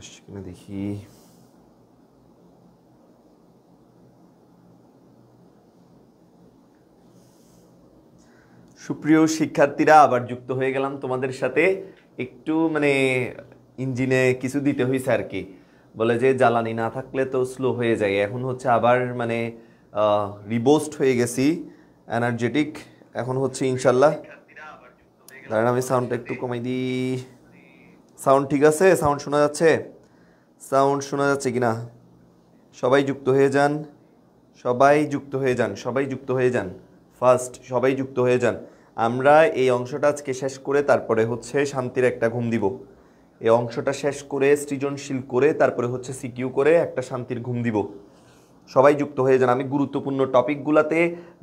আসছে কিনা দেখি। সুপ্রিয় শিক্ষার্থীরা, আবার যুক্ত হয়ে গেলাম তোমাদের সাথে। একটু ইঞ্জিনে কিছু দিতে হয়েছে আর কি। বলে যে জ্বালানি না থাকলে তো স্লো হয়ে যায়। এখন হচ্ছে আবার রিবোস্ট হয়ে গেছি, এনার্জেটিক। এখন হচ্ছে ইনশাল্লাহ। দাঁড়ান, আমি সাউন্ডটা একটু কমাই দিই। সাউন্ড ঠিক আছে? সাউন্ড শোনা যাচ্ছে? সাউন্ড শোনা যাচ্ছে কিনা? সবাই যুক্ত হয়ে যান, সবাই যুক্ত হয়ে যান, সবাই যুক্ত হয়ে যান। ফার্স্ট সবাই যুক্ত হয়ে যান। আমরা এই অংশটা আজকে শেষ করে তারপরে হচ্ছে শান্তির একটা ঘুম দিব। এই অংশটা শেষ করে সৃজনশীল করে তারপরে হচ্ছে সিকিউ করে একটা শান্তির ঘুম দিব। সবাই যুক্ত হয়ে যান। আমি গুরুত্বপূর্ণ টপিকগুলোতে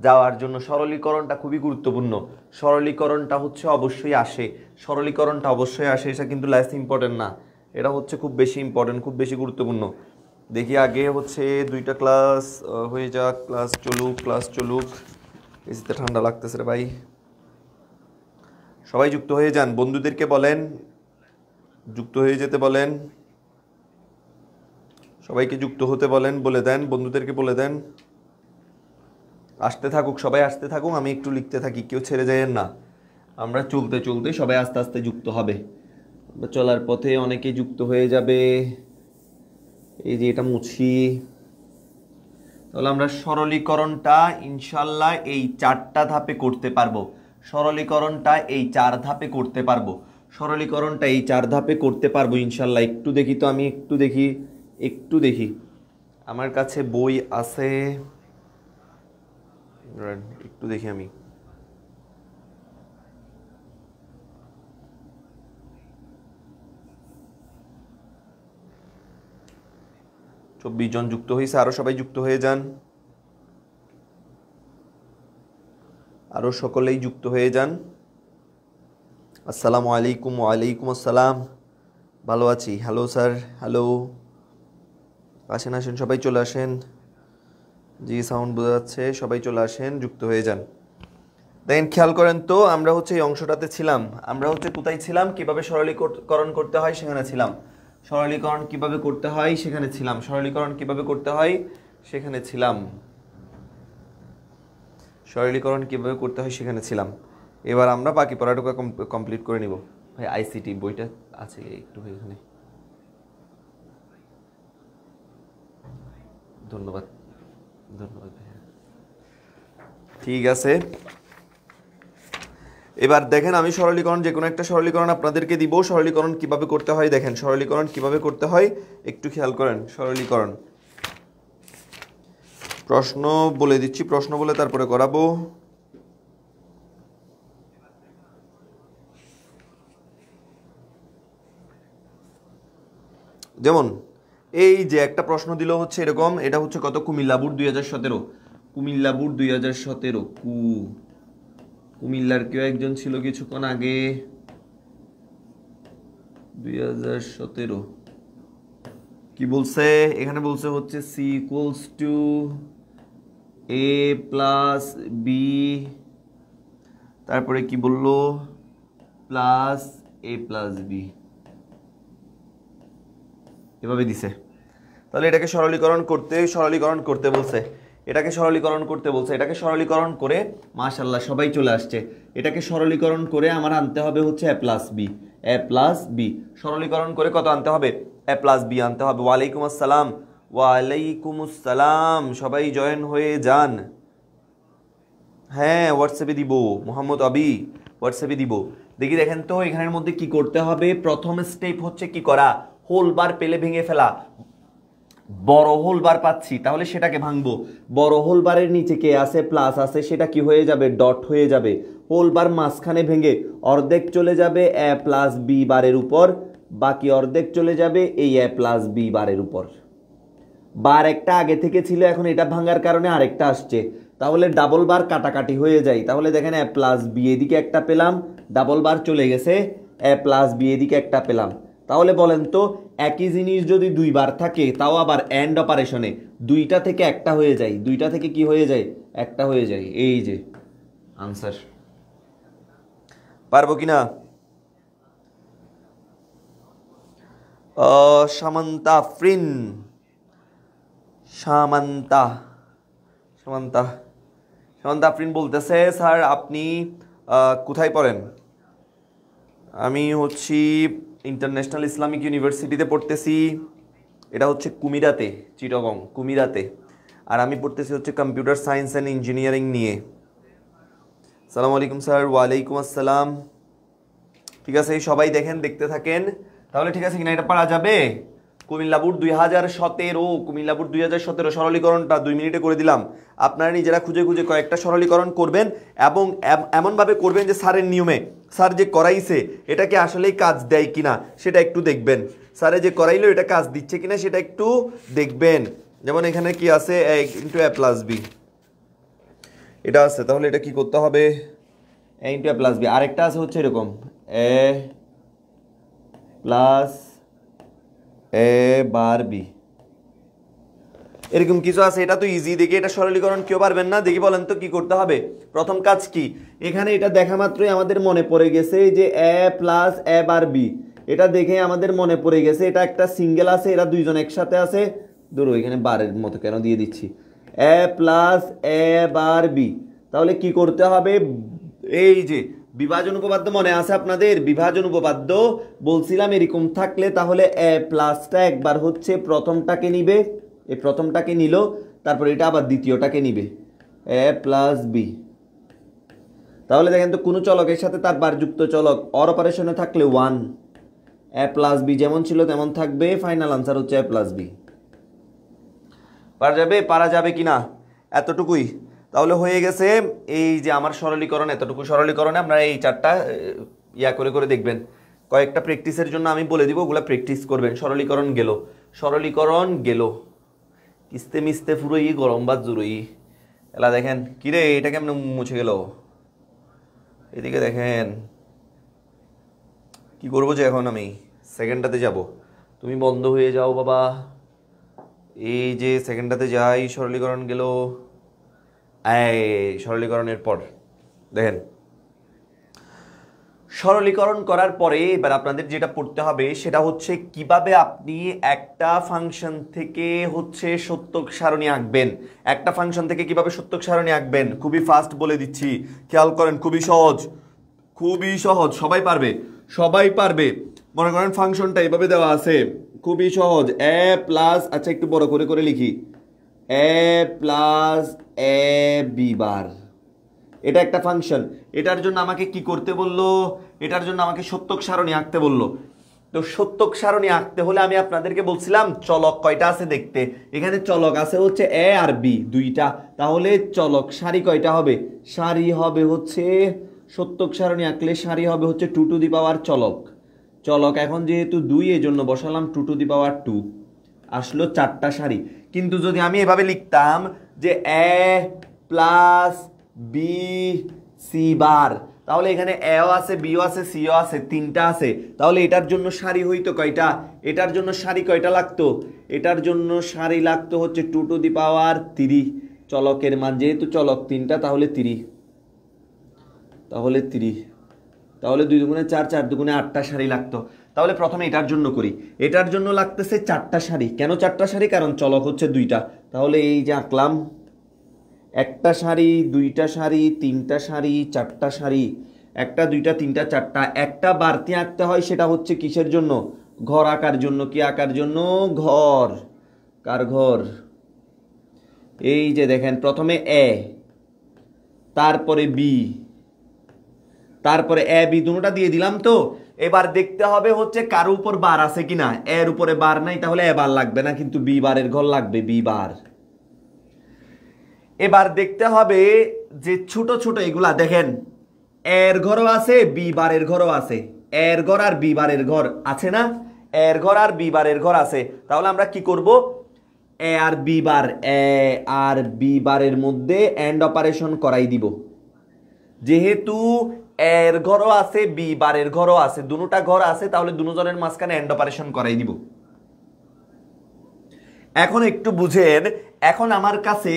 যাওয়ার জন্য সরলীকরণটা খুবই গুরুত্বপূর্ণ। সরলীকরণটা হচ্ছে অবশ্যই আসে, সরলীকরণটা অবশ্যই আসে। এটা কিন্তু লেস ইম্পর্টেন্ট না, এটা হচ্ছে খুব বেশি ইম্পর্টেন্ট, খুব বেশি গুরুত্বপূর্ণ। দেখি আগে হচ্ছে 2টা ক্লাস হয়ে যাক। ক্লাস চলুক, ক্লাস চলুক। এসিতে ঠান্ডা লাগতেছে রে ভাই। সবাই যুক্ত হয়ে যান, বন্ধুদেরকে বলেন যুক্ত হয়ে যেতে বলেন, সবাইকে যুক্ত হতে বলেন, বলে দেন, বন্ধুদেরকে বলে দেন। আসতে থাকুক, সবাই আসতে থাকুক, আমি একটু লিখতে থাকি, কেউ ছেড়ে যায়েন না। আমরা চলতে চলতে সবাই আস্তে আস্তে যুক্ত হবে। চলার পথে অনেকে যুক্ত হয়ে যাবে। এই যে এটা মুছি। তাহলে আমরা সরলীকরণটা ইনশাল্লাহ এই 4টা ধাপে করতে পারবো। সরলীকরণটা এই 4 ধাপে করতে পারবো। সরলীকরণটা এই 4 ধাপে করতে পারবো ইনশাল্লাহ। একটু দেখি তো, আমি একটু দেখি আমার কাছে বই আছে, একটু দেখি আমি। চব্বিশ জন যুক্ত হয়েছে, আরো সবাই যুক্ত হয়ে যান, আরো সকলেই যুক্ত হয়ে যান। আসসালামু আলাইকুম। ওয়ালাইকুম আসসালাম। ভালো আছি। Hello sir, hello. আসেন আসেন, সবাই চলে আসেন। জি, সাউন্ড বোঝা যাচ্ছে, সবাই চলে আসেন, যুক্ত হয়ে যান। দেখেন, খেয়াল করেন তো, আমরা হচ্ছে এই অংশটাতে ছিলাম। আমরা হচ্ছে কোথায় ছিলাম? কিভাবে সরলীকরণ করতে হয় সেখানে ছিলাম। সরলীকরণ কিভাবে করতে হয় সেখানে ছিলাম। সরলীকরণ কিভাবে করতে হয় সেখানে ছিলাম। সরলীকরণ কিভাবে করতে হয় সেখানে ছিলাম। এবার আমরা বাকি পড়াটুকু কমপ্লিট করে নিব। ভাই আইসিটি বইটা আছে একটু এখানে। ধন্যবাদ, ধন্যবাদ ভাইয়া। ঠিক আছে, এবার দেখেন, আমি সরলীকরণ যে কোনো একটা সরলীকরণ আপনাদেরকে দিব। সরলীকরণ কিভাবে করতে হয় দেখেন, সরলীকরণ কিভাবে করতে হয় একটু খেয়াল করেন। সরলীকরণ প্রশ্ন বলে দিচ্ছি, প্রশ্ন বলে তারপরে করাবো। যেমন এই যে একটা প্রশ্ন দিল হচ্ছে এরকম, এটা হচ্ছে কত? কুমিল্লা বোর্ড 2017। কুমিল্লা বোর্ড 2017। কুমিল্লার কেউ একজন ছিল কিছুক্ষণ আগে। 2017 কি বলছে এখানে? বলছে হচ্ছে C equals to A plus B, তারপরে কি বললো? প্লাস এ প্লাস বি, এভাবে দিছে। তাহলে এটাকে সরলীকরণ করতে বলছে। এটাকে সরলীকরণ করতে বলছে। এটাকে সরলীকরণ করে, মাশাআল্লাহ সবাই চলে আসছে। এটাকে সরলীকরণ করে আমার আনতে হবে হচ্ছে A plus B. A plus B সরলীকরণ করে কত আনতে হবে? এ প্লাস বি আনতে হবে। ওয়ালাইকুম আসসালাম। ওয়ালাইকুম আসসালাম, সবাই জয়েন হয়ে যান। হ্যাঁ, হোয়াটসঅ্যাপে দিব মোহাম্মদ আবি, হোয়াটসঅ্যাপে দিব। দেখি দেখেন তো এখানের মধ্যে কি করতে হবে। প্রথম স্টেপ হচ্ছে কি করা? হোল বার পেলে ভেঙে ফেলা। বড় হোল বার পাচ্ছি, তাহলে সেটাকে ভাঙবো। বড় হোল বারের নিচে কে আছে? প্লাস আছে, সেটা কি হয়ে যাবে? ডট হয়ে যাবে। হোল বার মাঝখানে ভেঙে অর্ধেক চলে যাবে এ প্লাস বি বারের উপর, বাকি অর্ধেক চলে যাবে এই এ প্লাস বি বারের উপর। বার একটা আগে থেকে ছিল, এখন এটা ভাঙার কারণে আরেকটা আসছে, তাহলে ডাবল বার কাটাকাটি হয়ে যায়। তাহলে দেখেন এ প্লাস বি এদিকে একটা পেলাম, ডাবল বার চলে গেছে, এ প্লাস বি এদিকে একটা পেলাম। তাহলে বলেন তো, একই জিনিস যদি দুইবার থাকে, তাও আবার এন্ড অপারেশনে, দুইটা থেকে একটা হয়ে যায়। দুইটা থেকে কি হয়ে যায়? একটা হয়ে যায়। এই যে আনসার। পারবো কিনা? সামান্তা আফরিন, সামান্তা সামান্তা সামান্তা আফরিন বলতেছে, স্যার আপনি কোথায় পড়েন? আমি হচ্ছি ইন্টারন্যাশনাল ইসলামিক ইউনিভার্সিটিতে পড়তেছি, এটা হচ্ছে কুমিরাতে, চিটাগং কুমিরাতে। আর আমি পড়তেছি হচ্ছে কম্পিউটার সায়েন্স অ্যান্ড ইঞ্জিনিয়ারিং নিয়ে। সালাম আলাইকুম স্যার। ওয়ালাইকুম আসসালাম। ঠিক আছে, সবাই দেখেন, দেখতে থাকেন। তাহলে ঠিক আছে কিনা, এটা পারা যাবে? কুমিল্লা বোর্ড 2017, কুমিল্লা বোর্ড 2017 সরলীকরণটা 2 মিনিটে করে দিলাম। আপনারা নিজেরা খুঁজে খুঁজে কয়েকটা সরলীকরণ করবেন এবং এমনভাবে করবেন যে স্যারের নিয়মে, স্যার যে করাইছে এটা কি আসলেই কাজ দেয় কিনা সেটা একটু দেখবেন। স্যারে যে করাইলো এটা কাজ দিচ্ছে কিনা সেটা একটু দেখবেন। যেমন এখানে কি আছে, a × a + b, এটা আছে, তাহলে এটা কি করতে হবে? a × a + b। আরেকটা আছে হচ্ছে এরকম a + a/b, এরকম কিছু আছে। এটা তো ইজি, দেখি এটা সরলীকরণ কেউ পারবেন না? দেখি বলেন তো কি করতে হবে। প্রথম কাজ কি, এখানে এটা দেখা মাত্রই আমাদের মনে পড়ে গেছে যে a + a/b, এটা দেখে আমাদের মনে পড়ে গেছে এটা একটা সিঙ্গেল আছে, এরা দুইজন একসাথে আছে। ধরো এখানে বারের মতো কেন দিয়ে দিচ্ছি, a + a/b। তাহলে কি করতে হবে, এই যে বিভাজন উপপাদ্য মনে আছে আপনাদের? বিভাজন উপপাদ্য বলছিলাম এরকম থাকলে তাহলে a প্লাসটা একবার হচ্ছে প্রথমটাকে নিবে, এই প্রথমটাকে নিল, তারপর এটা আবার দ্বিতীয়টাকে নিবে, a + b। তাহলে দেখেন তো কোনো চলকের সাথে তার বারযুক্ত চলক অর অপারেশনে থাকলে 1, a + b যেমন ছিল তেমন থাকবে। ফাইনাল আনসার হচ্ছে a + b। পারা যাবে কিনা? এতটুকুই তাহলে হয়ে গেছে। এই যে আমার সরলীকরণ, এতটুকু সরলীকরণে আপনারা এই 4টা ইয়া করে করে দেখবেন। কয়েকটা প্র্যাকটিসের জন্য আমি বলে দিব, ওগুলো প্র্যাকটিস করবেন। সরলীকরণ গেল কিস্তে মিস্তে পুরোই গরম বা জুরোই। এলা দেখেন কিরে, এটা কেমন মুছে গেল? এদিকে দেখেন, কি করবো যে এখন আমি সেকেন্ডটাতে যাব। তুমি বন্ধ হয়ে যাও বাবা। এই যে সেকেন্ডটাতে যাই, সরলীকরণ গেল। এই সরলীকরণের পর দেখেন, সরলীকরণ করার পরে এবার আপনাদের যেটা পড়তে হবে সেটা হচ্ছে কিভাবে আপনি একটা ফাংশন থেকে হচ্ছে সত্যক সারণী আঁকবেন। একটা ফাংশন থেকে কিভাবে সত্যক সারণী আঁকবেন খুবই ফাস্ট বলে দিচ্ছি, খেয়াল করেন। খুবই সহজ, সবাই পারবে। মনে করেন ফাংশনটা এভাবে দেওয়া আছে, খুবই সহজ। a + আচ্ছা একটু বড় করে করে লিখি, a + a/b। এটা একটা ফাংশন। এটার জন্য আমাকে কি করতে বললো? এটার জন্য আমাকে সত্যক সারণী আঁকতে বললো। তো সত্যক সারণী আঁকতে হলে আমি আপনাদেরকে বলছিলাম চলক কয়টা আছে দেখতে। এখানে চলক আছে হচ্ছে a আর b দুইটা। তাহলে চলক সারি কয়টা হবে? সারি হবে হচ্ছে, সত্যক সারণী আঁকলে সারি হবে হচ্ছে 2 চলক। এখন যেহেতু 2 এই জন্য বসালাম 2 আসলো 4টা সারি। কিন্তু যদি আমি এভাবে লিখতাম যে a + b c বার, তাহলে এখানে a ও আছে, b ও আছে, c ও আছে, 3টা আছে। তাহলে এটার জন্য সারি হইতো কয়টা? এটার জন্য সারি কয়টা লাগতো? এটার জন্য সারি লাগতো হচ্ছে 2 চলকের মান, যেহেতু চলক 3টা তাহলে 3, তাহলে 2 × 4, 4 × 8টা সারি লাগতো। তাহলে প্রথমে এটার জন্য করি। এটার জন্য লাগতেছে 4টা সারি। কেন 4টা সারি? কারণ চলক হচ্ছে 2টা। তাহলে এই যে আঁকলাম, 1টা সারি, 2টা সারি, 3টা সারি, 4টা সারি, 1টা 2টা 3টা 4টা। একটা বাড়তি আঁকতে হয়, সেটা হচ্ছে কিসের জন্য? ঘর আঁকার জন্য। কি আঁকার জন্য? ঘর। কার ঘর? এই যে দেখেন, প্রথমে a, তারপরে b, তারপরে a b দুটোটা দিয়ে দিলাম। তো এবার দেখতে হবে হচ্ছে কার উপর বার আছে কিনা। এর উপরে বার নাই, তাহলে a বার লাগবে না, কিন্তু b বারের ঘর লাগবে, b বার। এবার দেখতে হবে যে ছোট ছোট এগুলা দেখেন, এর ঘরও আছে, বি বারের ঘরও আছে। এর ঘর আর বি বারের ঘর আছে না? এর ঘর আর বি বারের ঘর আছে। তাহলে আমরা কি করব? এ আর বি বারের মধ্যে এন্ড অপারেশন করাই দিব। যেহেতু এর ঘরও আছে, বি বারের ঘরও আছে, দুটোটা ঘর আছে, তাহলে দুজনের মাঝখানে এন্ড অপারেশন করাই দিব। এখন একটু বুঝেন, এখন আমার কাছে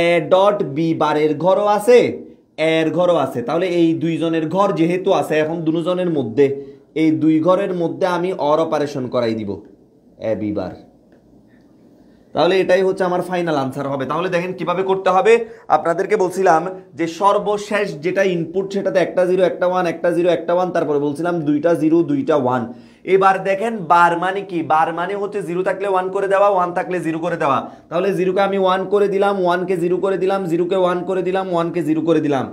a.b বারের ঘরও আছে, এর ঘরও আছে। তাহলে এই দুইজনের ঘর যেহেতু আছে, এখন দুজনের মধ্যে এই দুই ঘরের মধ্যে আমি অর অপারেশন করাই দিব এ বি বার। তাহলে এটাই হচ্ছে আমার ফাইনাল আনসার হবে। তাহলে দেখেন কিভাবে করতে হবে। আপনাদেরকে বলছিলাম যে সর্বশেষ যেটা ইনপুট সেটাতে একটা জিরো একটা ওয়ান, একটা জিরো একটা ওয়ান, তারপরে বলছিলাম দুইটা জিরো দুইটা ওয়ান। এবার দেখেন বার মানে কি, বার মানে হচ্ছে জিরো থাকলে ওয়ান করে দেওয়া, ওয়ান থাকলে জিরো করে দেওয়া। তাহলে জিরোকে আমি ওয়ান করে দিলাম, ওয়ানকে জিরো করে দিলাম, জিরোকে ওয়ান করে দিলাম, ওয়ানকে জিরো করে দিলাম।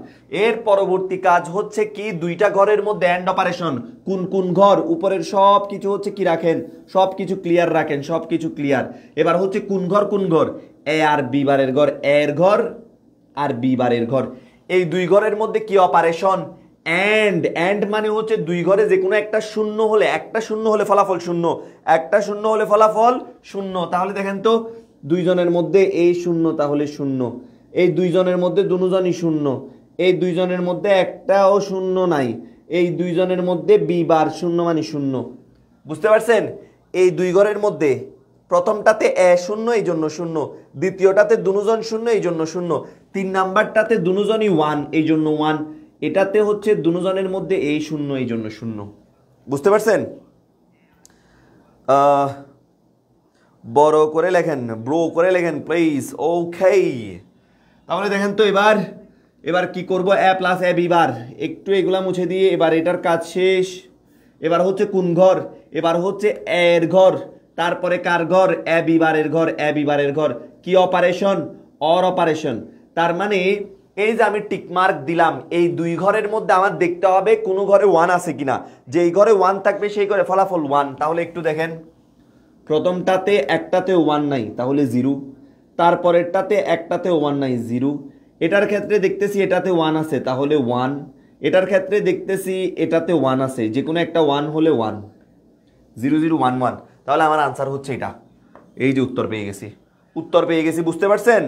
এর পরবর্তী কাজ হচ্ছে কি, দুইটা ঘরের মধ্যে অ্যান্ড অপারেশন। কোন কোন ঘর, উপরের সব কিছু হচ্ছে কি রাখেন, সব কিছু ক্লিয়ার রাখেন, সব কিছু ক্লিয়ার। এবার হচ্ছে কোন ঘর কোন ঘর, এ আর বি বারের ঘর, এর ঘর আর বি বারের ঘর। এই দুই ঘরের মধ্যে কি অপারেশন, অ্যান্ড। অ্যান্ড মানে হচ্ছে দুই ঘরে যে কোনো একটা শূন্য হলে, একটা শূন্য হলে ফলাফল শূন্য, একটা শূন্য হলে ফলাফল শূন্য। তাহলে দেখেন তো দুইজনের মধ্যে এই শূন্য, তাহলে শূন্য। এই দুইজনের মধ্যে দুজনই শূন্য, এই দুইজনের মধ্যে একটাও শূন্য নাই, এই দুইজনের মধ্যে বি বার শূন্য মানে শূন্য। বুঝতে পারছেন? এই দুই ঘরের মধ্যে প্রথমটাতে এ শূন্য এই জন্য শূন্য, দ্বিতীয়টাতে দুজন শূন্য এই জন্য শূন্য, তিন নাম্বারটাতে দুজনই ওয়ান এই জন্য ওয়ান, এটাতে হচ্ছে দুজনের মধ্যে এই শূন্য এই জন্য শূন্য। বুঝতে পারছেন? বড় করে লেখেন, ব্রো করে লেখেন প্লিজ। ওকে, তাহলে দেখেন তো এবার এবার কি করব, এ প্লাস এ বি বার, একটু এগুলা মুছে দিয়ে এবার এটার কাজ শেষ। এবার হচ্ছে কোন ঘর, এবার হচ্ছে এর ঘর, তারপরে কার ঘর, এ বি বারের ঘর, এ বি বারের ঘর। কি অপারেশন, অর অপারেশন। তার মানে এই যে আমি টিক মার্ক দিলাম, এই দুই ঘরের মধ্যে আমার দেখতে হবে কোন ঘরে ওয়ান আছে কিনা, যেই ঘরে ওয়ান থাকবে সেই ঘরে ফলাফল ওয়ান। তাহলে একটু দেখেন, প্রথমটাতে একটাতে ওয়ান নাই তাহলে জিরো, তারপরেরটাতে একটাতে ওয়ান নাই জিরো, এটার ক্ষেত্রে দেখতেছি এটাতে ওয়ান আছে তাহলে ওয়ান, এটার ক্ষেত্রে দেখতেছি এটাতে ওয়ান আছে, যে কোনো একটা ওয়ান হলে one, zero zero one one. তাহলে আমার আনসার হচ্ছে এটা। এই যে উত্তর পেয়ে গেছি, উত্তর পেয়ে গেছি। বুঝতে পারছেন?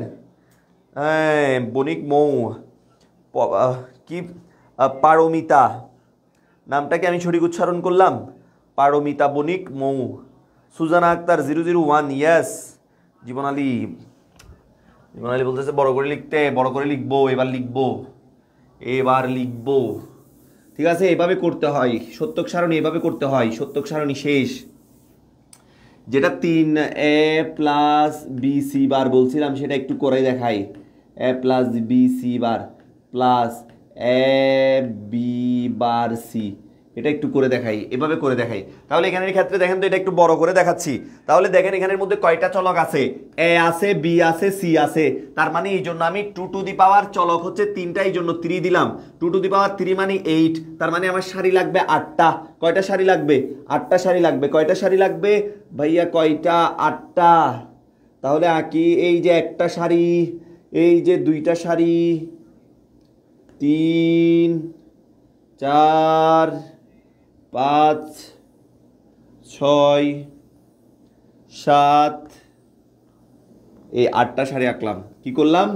বণিক মৌ কি, পারমিতা, নামটাকে আমি সঠিক উচ্চারণ করলাম, পারমিতা বণিক মৌ। সুজানা আক্তার 001, ইয়েস। জীবন আলী, জীবন আলী বলতেছে বড় করে লিখতে, বড় করে লিখবো, এবার লিখবো, এবার লিখবো। ঠিক আছে, এভাবে করতে হয়, সত্যক সারণী এভাবে করতে হয়। সত্যক সারণী শেষ, যেটা 3 A plus B C bar বলছিলাম সেটা একটু করে দেখাই। A plus B C bar plus A B bar C, এটা একটু করে দেখাই, এভাবে করে দেখাই। তাহলে এখানের ক্ষেত্রে দেখেন তো, এটা একটু বড় করে দেখাচ্ছি। তাহলে দেখেন এখানের মধ্যে কয়টা চলক আছে, এ আছে, বি আছে, সি আছে। তার মানে এই জন্য আমি 2 টু দি পাওয়ার চলক হচ্ছে 3টা, এই জন্য 3 দিলাম। 2 টু দি পাওয়ার 3 মানে 8। তার মানে আমার সারি লাগবে 8টা। কয়টা সারি লাগবে, 8টা সারি লাগবে। কয়টা সারি লাগবে ভাইয়া, কয়টা, 8টা। তাহলে আঁকি, এই যে একটা সারি, এই যে দুইটা সারি, 3 4 5 6 7, এই 8টা সারি আঁকলাম। কি করলাম,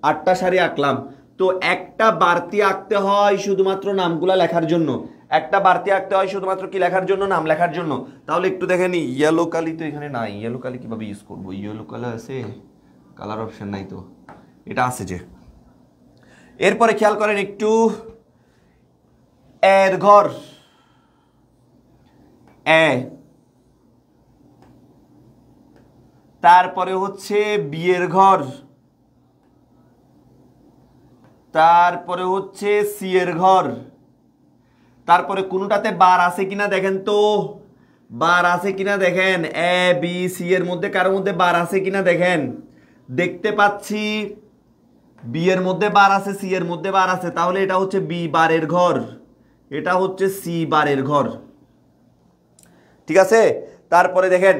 8টা সারি আঁকলাম। তো একটা বাড়তি আঁকতে হয় শুধুমাত্র নামগুলা লেখার জন্য, একটা বাড়তি আঁকতে হয় শুধুমাত্র কি লেখার জন্য, নাম লেখার জন্য। তাহলে একটু দেখেন, ইয়েলো কালি তো এখানে নাই, ইয়েলো কালি কিভাবে ইউজ করবো, ইয়েলো কালার আছে, কালার অপশন নাই তো, এটা আছে যে। এরপরে খেয়াল করেন একটু, এর ঘর এ, তারপরে হচ্ছে বিয়ের ঘর, তারপরে হচ্ছে সি এর ঘর, তারপরে কোনটাতে বার আছে কিনা দেখেন তো, বার আছে কিনা দেখেন, এ বি সি এর মধ্যে কারোর মধ্যে বার আছে কিনা দেখেন। দেখতে পাচ্ছি বি এর মধ্যে বার আছে, সি এর মধ্যে বার আছে, তাহলে এটা হচ্ছে বি বারের ঘর, এটা হচ্ছে সি বারের ঘর। ঠিক আছে, তারপরে দেখেন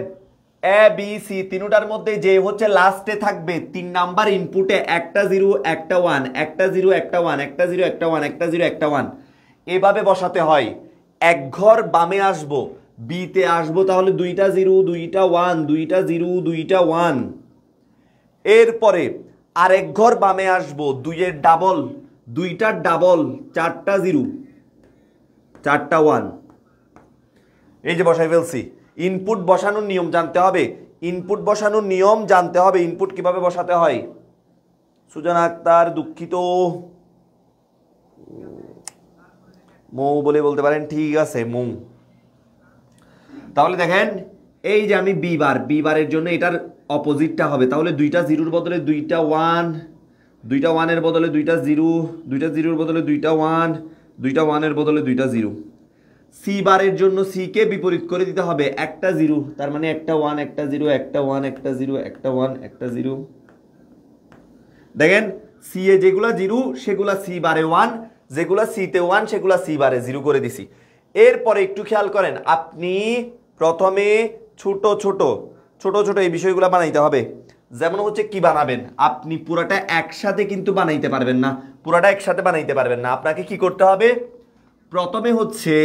এ বি সি তিনটার মধ্যে যে হচ্ছে লাস্টে থাকবে 3 নাম্বার ইনপুটে একটা 0 একটা 1, একটা 0 একটা 1, একটা 0 একটা 1, একটা 0 একটা 1, এভাবে বসাতে হয়। এক ঘর বামে আসবো, বি তে আসবো, তাহলে 2টা 0 2টা 1, 2টা 0 2টা 1। এরপরে আরেক ঘর বামে আসবো, 2 এর ডাবল, 2টার ডাবল, 4টা 0 4টা 1। এই যে বসাই ফেলছি। ইনপুট বসানোর নিয়ম জানতে হবে, ইনপুট বসানোর নিয়ম জানতে হবে, ইনপুট কিভাবে বসাতে হয়। সুজানা আক্তার দুঃখিত, মৌ বলে বলতে পারেন, ঠিক আছে মৌ। তাহলে দেখেন এই যে আমি বি বারের জন্য এটার অপোজিটটা হবে, তাহলে দুইটা জিরোর বদলে দুইটা ওয়ান, দুইটা ওয়ানের বদলে দুইটা জিরো, দুইটা জিরোর বদলে দুইটা ওয়ান, দুইটা ওয়ানের বদলে দুইটা জিরো। সি বারের জন্য সি কে বিপরীত করে দিতে হবে একটা জিরো, তার মানে একটা ওয়ান একটা জিরো, একটা ওয়ান একটা জিরো, একটা ওয়ান একটা জিরো। দেখেন সি এ যেগুলা জিরো সেগুলা সি বারে ওয়ান, যেগুলা সিতে ওয়ান সেগুলা সি বারে জিরো করে দিছি। এরপরে একটু খেয়াল করেন, আপনি প্রথমে ছোট ছোট ছোট ছোট এই বিষয়গুলো বানাইতে হবে। যেমন হচ্ছে কি বানাবেন, আপনি পুরাটা একসাথে কিন্তু বানাইতে পারবেন না, পুরাটা একসাথে বানাইতে পারবেন না। আপনাকে কি করতে হবে, প্রথমে হচ্ছে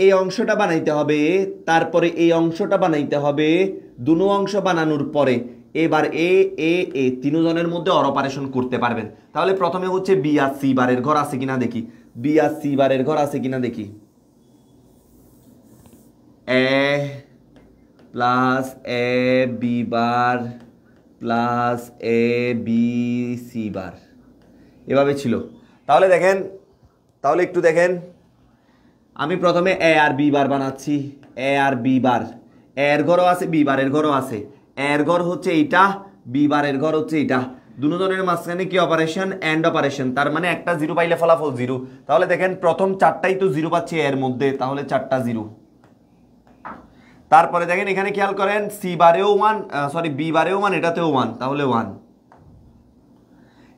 এই অংশটা বানাইতে হবে, তারপরে এই অংশটা বানাইতে হবে। দুনো অংশ বানানোর পরে এবার এ এ এ তিনজনের মধ্যে অর অপারেশন করতে পারবেন। তাহলে প্রথমে হচ্ছে বি আর সি বারের ঘর আছে কিনা দেখি, বি আর সি বারের ঘর আছে কিনা দেখি। এ plus A B bar plus A B C বার, এভাবে ছিল। তাহলে দেখেন, তাহলে একটু দেখেন, আমি প্রথমে এ আর বি বার বানাচ্ছি, এ আর বি বার, এর ঘরও আছে বি বারের ঘরও আছে। এর ঘর হচ্ছে এইটা, বি বারের ঘর হচ্ছে এইটা, দুজনের মাঝখানে কি অপারেশন, এন্ড অপারেশন, তার মানে একটা জিরো পাইলে ফলাফল জিরো। তাহলে দেখেন প্রথম চারটাই তো জিরো পাচ্ছি এর মধ্যে, তাহলে চারটা জিরো। তারপরে দেখেন এখানে খেয়াল করেন, সি বারেও ওয়ান, সরি বি বারেও ওয়ান, এটাতেও ওয়ান, তাহলে ওয়ান।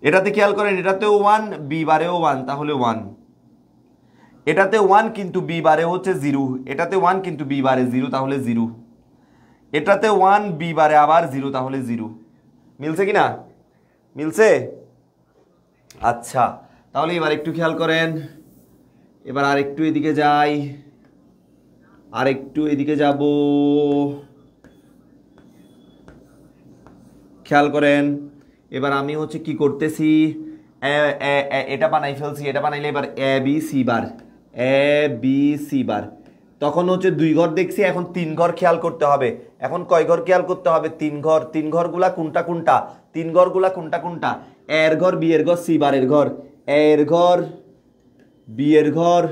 এটাতে খেয়াল করেন, এটাতেও ওয়ান, বি বারেও ওয়ান, তাহলে ওয়ান। এটাতে ওয়ান কিন্তু বি বারে হচ্ছে জিরো, এটাতে ওয়ান কিন্তু বি বারে জিরো, তাহলে জিরো। এটাতে ওয়ান বি বারে আবার জিরো, তাহলে জিরো। মিলছে কিনা, মিলছে? আচ্ছা, তাহলে এবার একটু খেয়াল করেন, এবার আর একটু এদিকে যাই, আর একটু এদিকে যাব, খেয়াল করেন। এবার আমি হচ্ছে কি করতেছি, এটা বানাই ফেলছি, এটা বানাইলে এবার A B C bar, A B C বার, তখন হচ্ছে দুই ঘর দেখছি, এখন তিন ঘর খেয়াল করতে হবে। এখন কয় ঘর খেয়াল করতে হবে, তিন ঘর। তিন ঘরগুলা কোনটা কোনটা, তিন ঘরগুলা কোনটা কোনটা, এর ঘর, বি এর ঘর, সি বারের ঘর, এর ঘর, বি এর ঘর,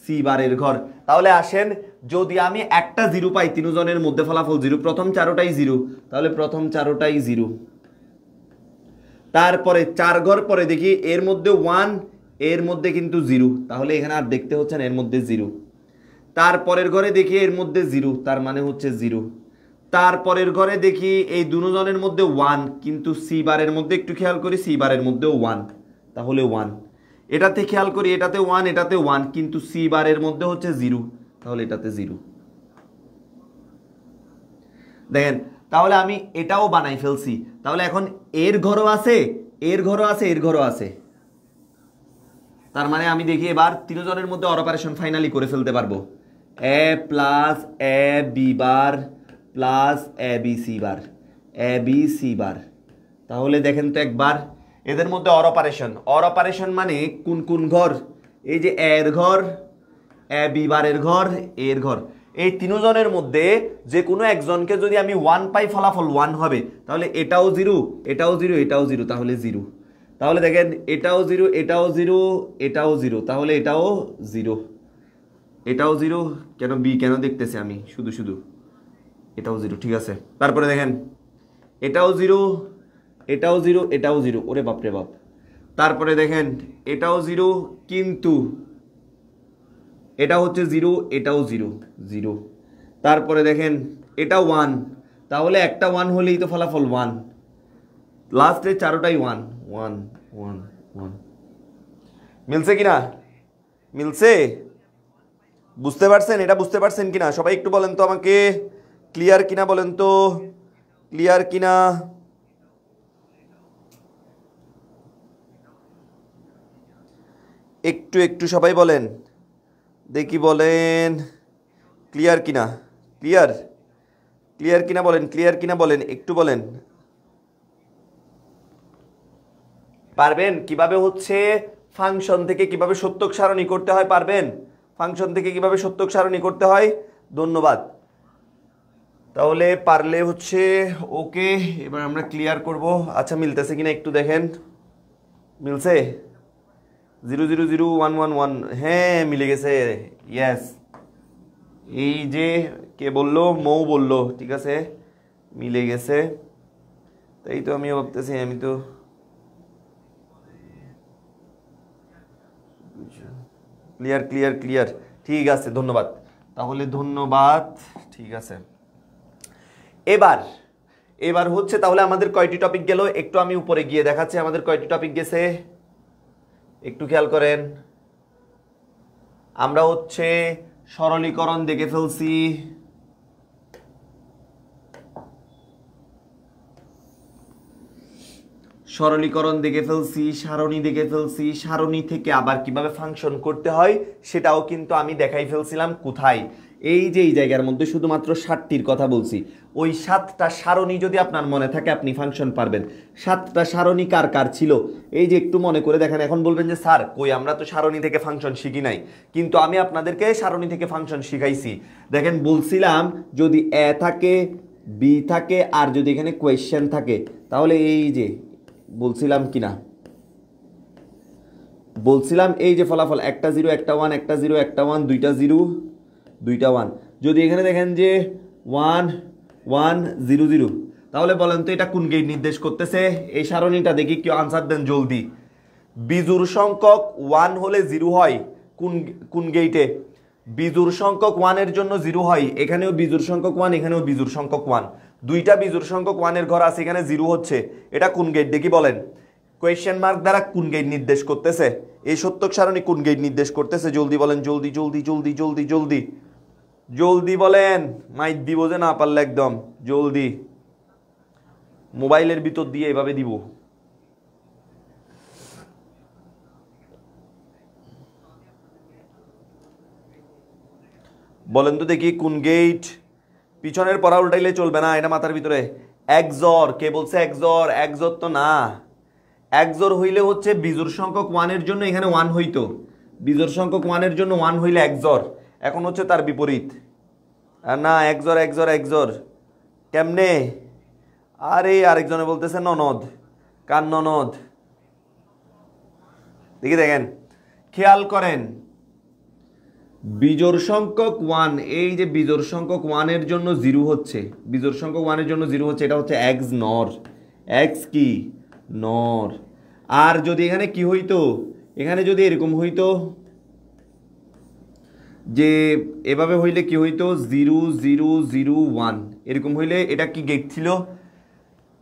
সি বারের ঘর। তাহলে আসেন, যদি আমি একটা জিরো পাই তিনজনের মধ্যে ফলাফল জিরো, প্রথম চারোটাই জিরো, তাহলে প্রথম চারোটাই জিরো। তারপরে চার ঘর পরে দেখি এর মধ্যে ওয়ান, এর মধ্যে কিন্তু জিরো, তাহলে এখানে আর দেখতে হচ্ছে না, এর মধ্যে জিরো। তারপরের ঘরে দেখি এর মধ্যে জিরো, তার মানে হচ্ছে জিরো। তারপরের ঘরে দেখি এই দুজনের মধ্যে ওয়ান, কিন্তু সি বারের মধ্যে একটু খেয়াল করি, সি বারের মধ্যেও ওয়ান, তাহলে ওয়ান। এটাতে খেয়াল করি, এটাতে ওয়ান, এটাতে ওয়ান, কিন্তু সি বারের মধ্যে হচ্ছে জিরো, তাহলে এটাতে জিরো। দেখেন, তাহলে আমি এটাও বানাই ফেলছি। তাহলে এখন এর ঘরও আছে, এর ঘরও আছে, এর ঘরও আছে, তার মানে আমি দেখি এবার তিনজনের মধ্যে অর অপারেশন ফাইনালি করে ফেলতে পারবো। এ plus A B bar plus A B C bar, A B C বার। তাহলে দেখেন তো একবার, এদের মধ্যে অর অপারেশন, অর অপারেশন মানে কোন কোন ঘর, এই যে এর ঘর, এ বি বারের ঘর, এর ঘর, এই তিনজনের মধ্যে যে কোনো একজনকে যদি আমি ওয়ান পাই, ফলাফল ওয়ান হবে। তাহলে এটাও জিরো, এটাও জিরো, এটাও জিরো, তাহলে জিরো। তাহলে দেখেন এটাও জিরো, এটাও জিরো, এটাও জিরো, তাহলে এটাও জিরো, এটাও জিরো। কেন বি কেন দেখতেছি আমি শুধু শুধু, এটাও জিরো, ঠিক আছে। তারপরে দেখেন এটাও জিরো, এটাও জিরো, এটাও জিরো, ওরে বাপরে বাপ। তারপরে দেখেন এটাও জিরো, কিন্তু এটা হচ্ছে জিরো, এটাও জিরো, জিরো। তারপরে দেখেন এটা ওয়ান, তাহলে একটা ওয়ান হলেই তো ফলাফল ওয়ান, লাস্টে চারোটাই ওয়ান, ওয়ান ওয়ান ওয়ান। মিলছে কিনা, মিলছে? বুঝতে পারছেন, এটা বুঝতে পারছেন কিনা সবাই একটু বলেন তো আমাকে, ক্লিয়ার কিনা বলেন তো, ক্লিয়ার কিনা? একটু একটু সবাই বলেন দেখি, বলেন ক্লিয়ার কিনা, ক্লিয়ার, ক্লিয়ার কিনা বলেন, ক্লিয়ার কিনা বলেন, একটু বলেন। পারবেন? কিভাবে হচ্ছে ফাংশন থেকে কিভাবে সত্যক সারণী করতে হয় পারবেন? ফাংশন থেকে কিভাবে সত্যক সারণী করতে হয়? ধন্যবাদ। তাহলে পারলে হচ্ছে ওকে, এবার আমরা ক্লিয়ার করব। আচ্ছা মিলতেছে কিনা একটু দেখেন, মিলছে? 0 0 0 1 1 1, হ্যাঁ মিলে গেছে, ইয়েস। এই যে কে বললো, মৌ বললো, ঠিক আছে মিলে গেছে। তাই তো আমিও ভাবতেছি, আমি তো ক্লিয়ার ক্লিয়ার ক্লিয়ার। ঠিক আছে, ধন্যবাদ। তাহলে ধন্যবাদ, ঠিক আছে। এবার এবার হচ্ছে তাহলে আমাদের কয়টি টপিক গেল, একটু আমি উপরে গিয়ে দেখাচ্ছি আমাদের কয়টি টপিক গেছে, একটু খেয়াল করেন। আমরা হচ্ছে সরলীকরণ দেখে ফেলছি, সরলীকরণ দেখে ফেলছি, সারণী দেখে ফেলছি, সারণী থেকে আবার কিভাবে ফাংশন করতে হয় সেটাও কিন্তু আমি দেখাই ফেলছিলাম। কোথায়? এই যে এই জায়গার মধ্যে শুধুমাত্র 7টির কথা বলছি। ওই 7টা সারণী যদি আপনার মনে থাকে আপনি ফাংশন পারবেন। 7টা সারণী কার কার ছিল এই যে একটু মনে করে দেখেন। এখন বলবেন যে স্যার কই, আমরা তো সারণী থেকে ফাংশন শিখি নাই, কিন্তু আমি আপনাদেরকে সারণী থেকে ফাংশন শিখাইছি। দেখেন বলছিলাম যদি এ থাকে, বি থাকে, আর যদি এখানে কোয়েশ্চেন থাকে, তাহলে এই যে বলছিলাম কিনা, বলছিলাম এই যে ফলাফল একটা 0 একটা 1, একটা 0 একটা 1, দুইটা 0 দুইটা 1। যদি এখানে দেখেন যে 1 1 0 0, তাহলে বলেন তো এটা কোন গেট নির্দেশ করতেছে? এই সারণীটা দেখি, কেউ আনসার দেন জলদি। বিজোড় সংখ্যক 1 হলে 0 হয় কোন কোন গেটে? বিজোড় সংখ্যক 1 এর জন্য 0 হয়, এখানেও বিজোড় সংখ্যক 1, এখানেও বিজোড় সংখ্যক 1, দুইটা বিজোড় সংখ্যক 1 এর ঘর আছে, এখানে 0 হচ্ছে, এটা কোন গেট দেখি বলেন? কোয়েশ্চেন মার্ক দ্বারা কোন গেট নির্দেশ করতেছে? এই সত্যক সারণী কোন গেট নির্দেশ করতেছে? জলদি বলেন, জলদি জলদি জলদি জলদি জলদি জলদি বলেন, মাইক দিব যে না পারলে একদম জলদি, মোবাইলের ভিতর দিয়ে এভাবে দিব। বলেন তো দেখি কোন গেট? পিছনের পড়া উল্টাইলে চলবে না, এটা মাথার ভিতরে। একজর, কে বলছে একজর? একজর তো না, একজোর হইলে হচ্ছে বিজোড় সংখ্যক 1 এর জন্য এখানে 1 হইতো, বিজোড় সংখ্যক 1 এর জন্য 1 হইলে একজোর। এখন হচ্ছে তার বিপরীত। আর না, একজোর একজোর একজোর কেমনে? আরে আরেকজনে বলতেছে ননদ। কার ননদ? দেখি দেখেন, খেয়াল করেন, বিজোড় সংখ্যক 1, এই যে বিজোড় সংখ্যক 1 এর জন্য 0 হচ্ছে, বিজোড় সংখ্যক 1 এর জন্য 0 হচ্ছে, এটা হচ্ছে এক্স নর। এক্স কি? নর। আর যদি এখানে কি হইতো, এখানে যদি এরকম হইতো যে এভাবে হইলে কি হইতো 0 0 0 1, এরকম হইলে এটা কি গেট ছিল?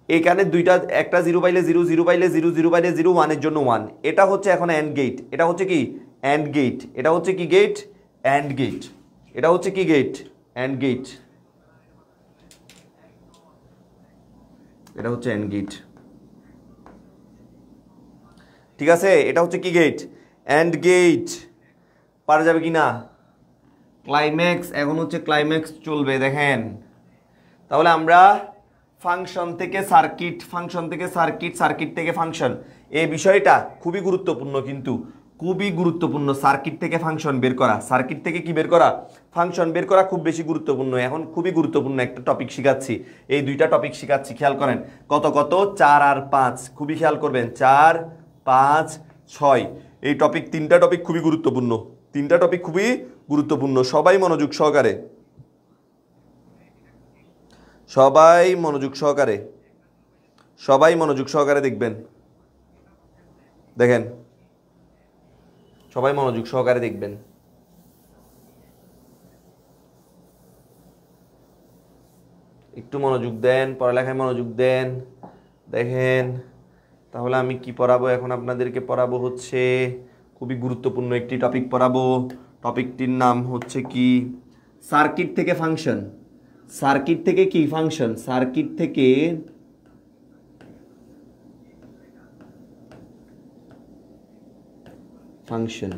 এখানে দুইটা, একটা 0 পাইলে 0 0 পাইলে 0 0 পাইলে 0, 1 এর জন্য 1, এটা হচ্ছে এখন এন্ড গেট। এটা হচ্ছে কি? And gate. এটা হচ্ছে কি গেট? And gate. এটা হচ্ছে কি গেট? And gate. এটা হচ্ছে এন্ড গেট, ঠিক আছে? এটা হচ্ছে কি গেট? And gate. পারা যাবে কি না? ক্লাইম্যাক্স, এখন হচ্ছে ক্লাইম্যাক্স চলবে, দেখেন। তাহলে আমরা ফাংশন থেকে সার্কিট, ফাংশন থেকে সার্কিট, সার্কিট থেকে ফাংশন, এই বিষয়টা খুবই গুরুত্বপূর্ণ, কিন্তু খুবই গুরুত্বপূর্ণ। সার্কিট থেকে ফাংশন বের করা, সার্কিট থেকে কি বের করা? ফাংশন বের করা খুব বেশি গুরুত্বপূর্ণ। এখন খুবই গুরুত্বপূর্ণ একটা টপিক শিখাচ্ছি, এই দুইটা টপিক শিখাচ্ছি, খেয়াল করেন। কত কত? 4 আর 5, খুবই খেয়াল করবেন। 4 5 6, এই টপিক, তিনটা টপিক খুবই গুরুত্বপূর্ণ, তিনটা টপিক খুবই গুরুত্বপূর্ণ। সবাই মনোযোগ সহকারে, সবাই মনোযোগ সহকারে, সবাই মনোযোগ সহকারে দেখবেন। দেখেন, সবাই মনোযোগ সহকারে দেখবেন। একটু মনোযোগ দেন, পড়ালেখায় মনোযোগ দেন। দেখেন, তাহলে আমি কি পড়াবো এখন আপনাদেরকে? পড়াবো হচ্ছে খুবই গুরুত্বপূর্ণ একটি টপিক পড়াবো। টপিকটির নাম হচ্ছে কি? সার্কিট থেকে ফাংশন। সার্কিট থেকে কি ফাংশন? সার্কিট থেকে ফাংশন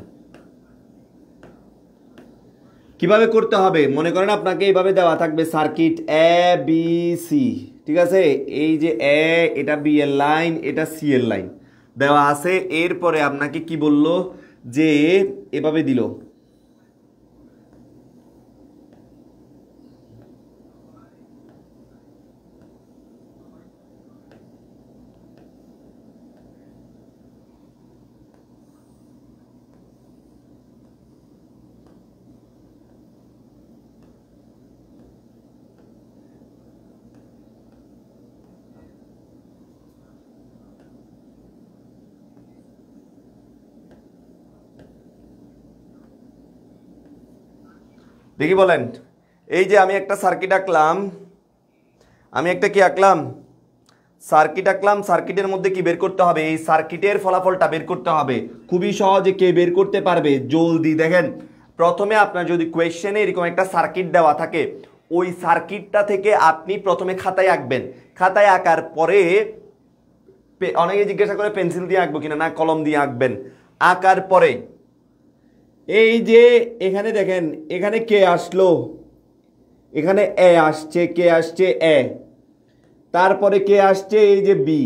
কিভাবে করতে হবে? মনে করেন আপনাকে এইভাবে দেওয়া থাকবে সার্কিট এ বি সি, ঠিক আছে? এই যে এ, এটা বি এর লাইন, এটা সি এর লাইন দেওয়া আছে। এরপরে আপনাকে কি বললো যে এভাবে দিল, দেখি বলেন, এই যে আমি একটা সার্কিট আঁকলাম, আমি একটা কি আঁকলাম, সার্কিট আঁকলাম। সার্কিটের মধ্যে কি বের করতে হবে? এই সার্কিটের ফলাফলটা বের করতে হবে। খুবই সহজে কে বের করতে পারবে? জলদি দেখেন, প্রথমে আপনার যদি কোয়েশ্চেনে এরকম একটা সার্কিট দেওয়া থাকে, ওই সার্কিটটা থেকে আপনি প্রথমে খাতায় আঁকবেন। খাতায় আঁকার পরে অনেকে জিজ্ঞাসা করে পেন্সিল দিয়ে আঁকবো কিনা, না কলম দিয়ে আঁকবেন। আঁকার পরে এই যে এখানে দেখেন, এখানে কে আসলো, এখানে এ আসছে, কে আসছে এ, তারপরে কে আসছে এই যে বি,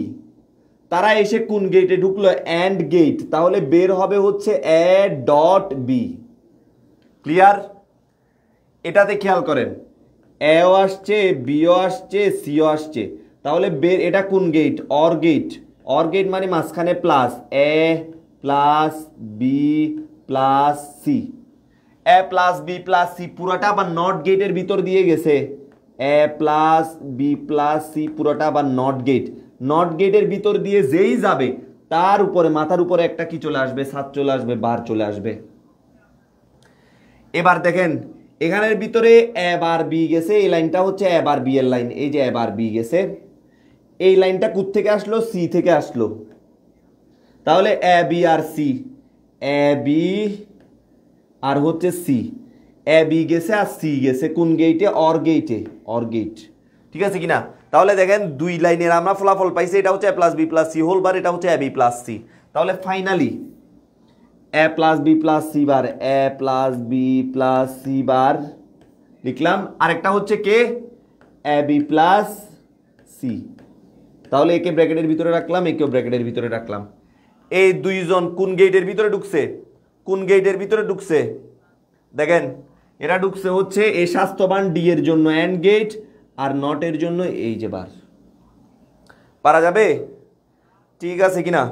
তারা এসে কোন গেটে ঢুকলো? And gate. তাহলে বের হবে হচ্ছে এ ডট বি। ক্লিয়ার? এটাতে খেয়াল করেন, এও আসছে, বিও আসছে, সিও আসছে। তাহলে বের, এটা কোন গেট? Or gate. অর গেট মানে মাঝখানে plus, A plus B plus C. A plus B plus C পুরোটা আবার নট গেটের ভিতর দিয়ে গেছে। A plus B plus C পুরোটা আবার নট গেট। নট গেটের ভিতর দিয়ে যেই যাবে তার উপরে, মাথার উপরে একটা কি চলে আসবে? ছাদ চলে আসবে, বার চলে আসবে। এবার দেখেন, এখানের ভিতরে এ বার বি গেছে, এই লাইনটা হচ্ছে এ বার বি এর লাইন। এই যে এ বার বি গেছে, এই লাইনটা কোথা থেকে আসলো? সি থেকে আসলো। তাহলে A B R C, A B আর হচ্ছে সি, এ বি গেছে আর সি গেছে কোন গেটে? অর গেটে। অর গেট, ঠিক আছে কিনা? তাহলে দেখেন দুই লাইনের আমরা ফলাফল পাইছি, এটা হচ্ছে A plus B plus C whole bar, এটা হচ্ছে এ বি প্লাস সি। তাহলে finally A plus B plus C bar, A plus B plus C bar লিখলাম। আরেকটা হচ্ছে কে? A B plus C. তাহলে একে ব্র্যাকেটের ভিতরে রাখলাম, একেও ব্র্যাকেটের ভিতরে রাখলাম। এই দুইজন কোন গেটের ভিতরে ঢুকছে? কোন গেটের ভিতরে ঢুকছে? দেখেন, এরা ঢুকছে হচ্ছে এই স্বাস্থ্যবান ডি এর জন্য অ্যান্ড গেট, আর নট এর জন্য এই যে বার। পারা যাবে? ঠিক আছে কিনা?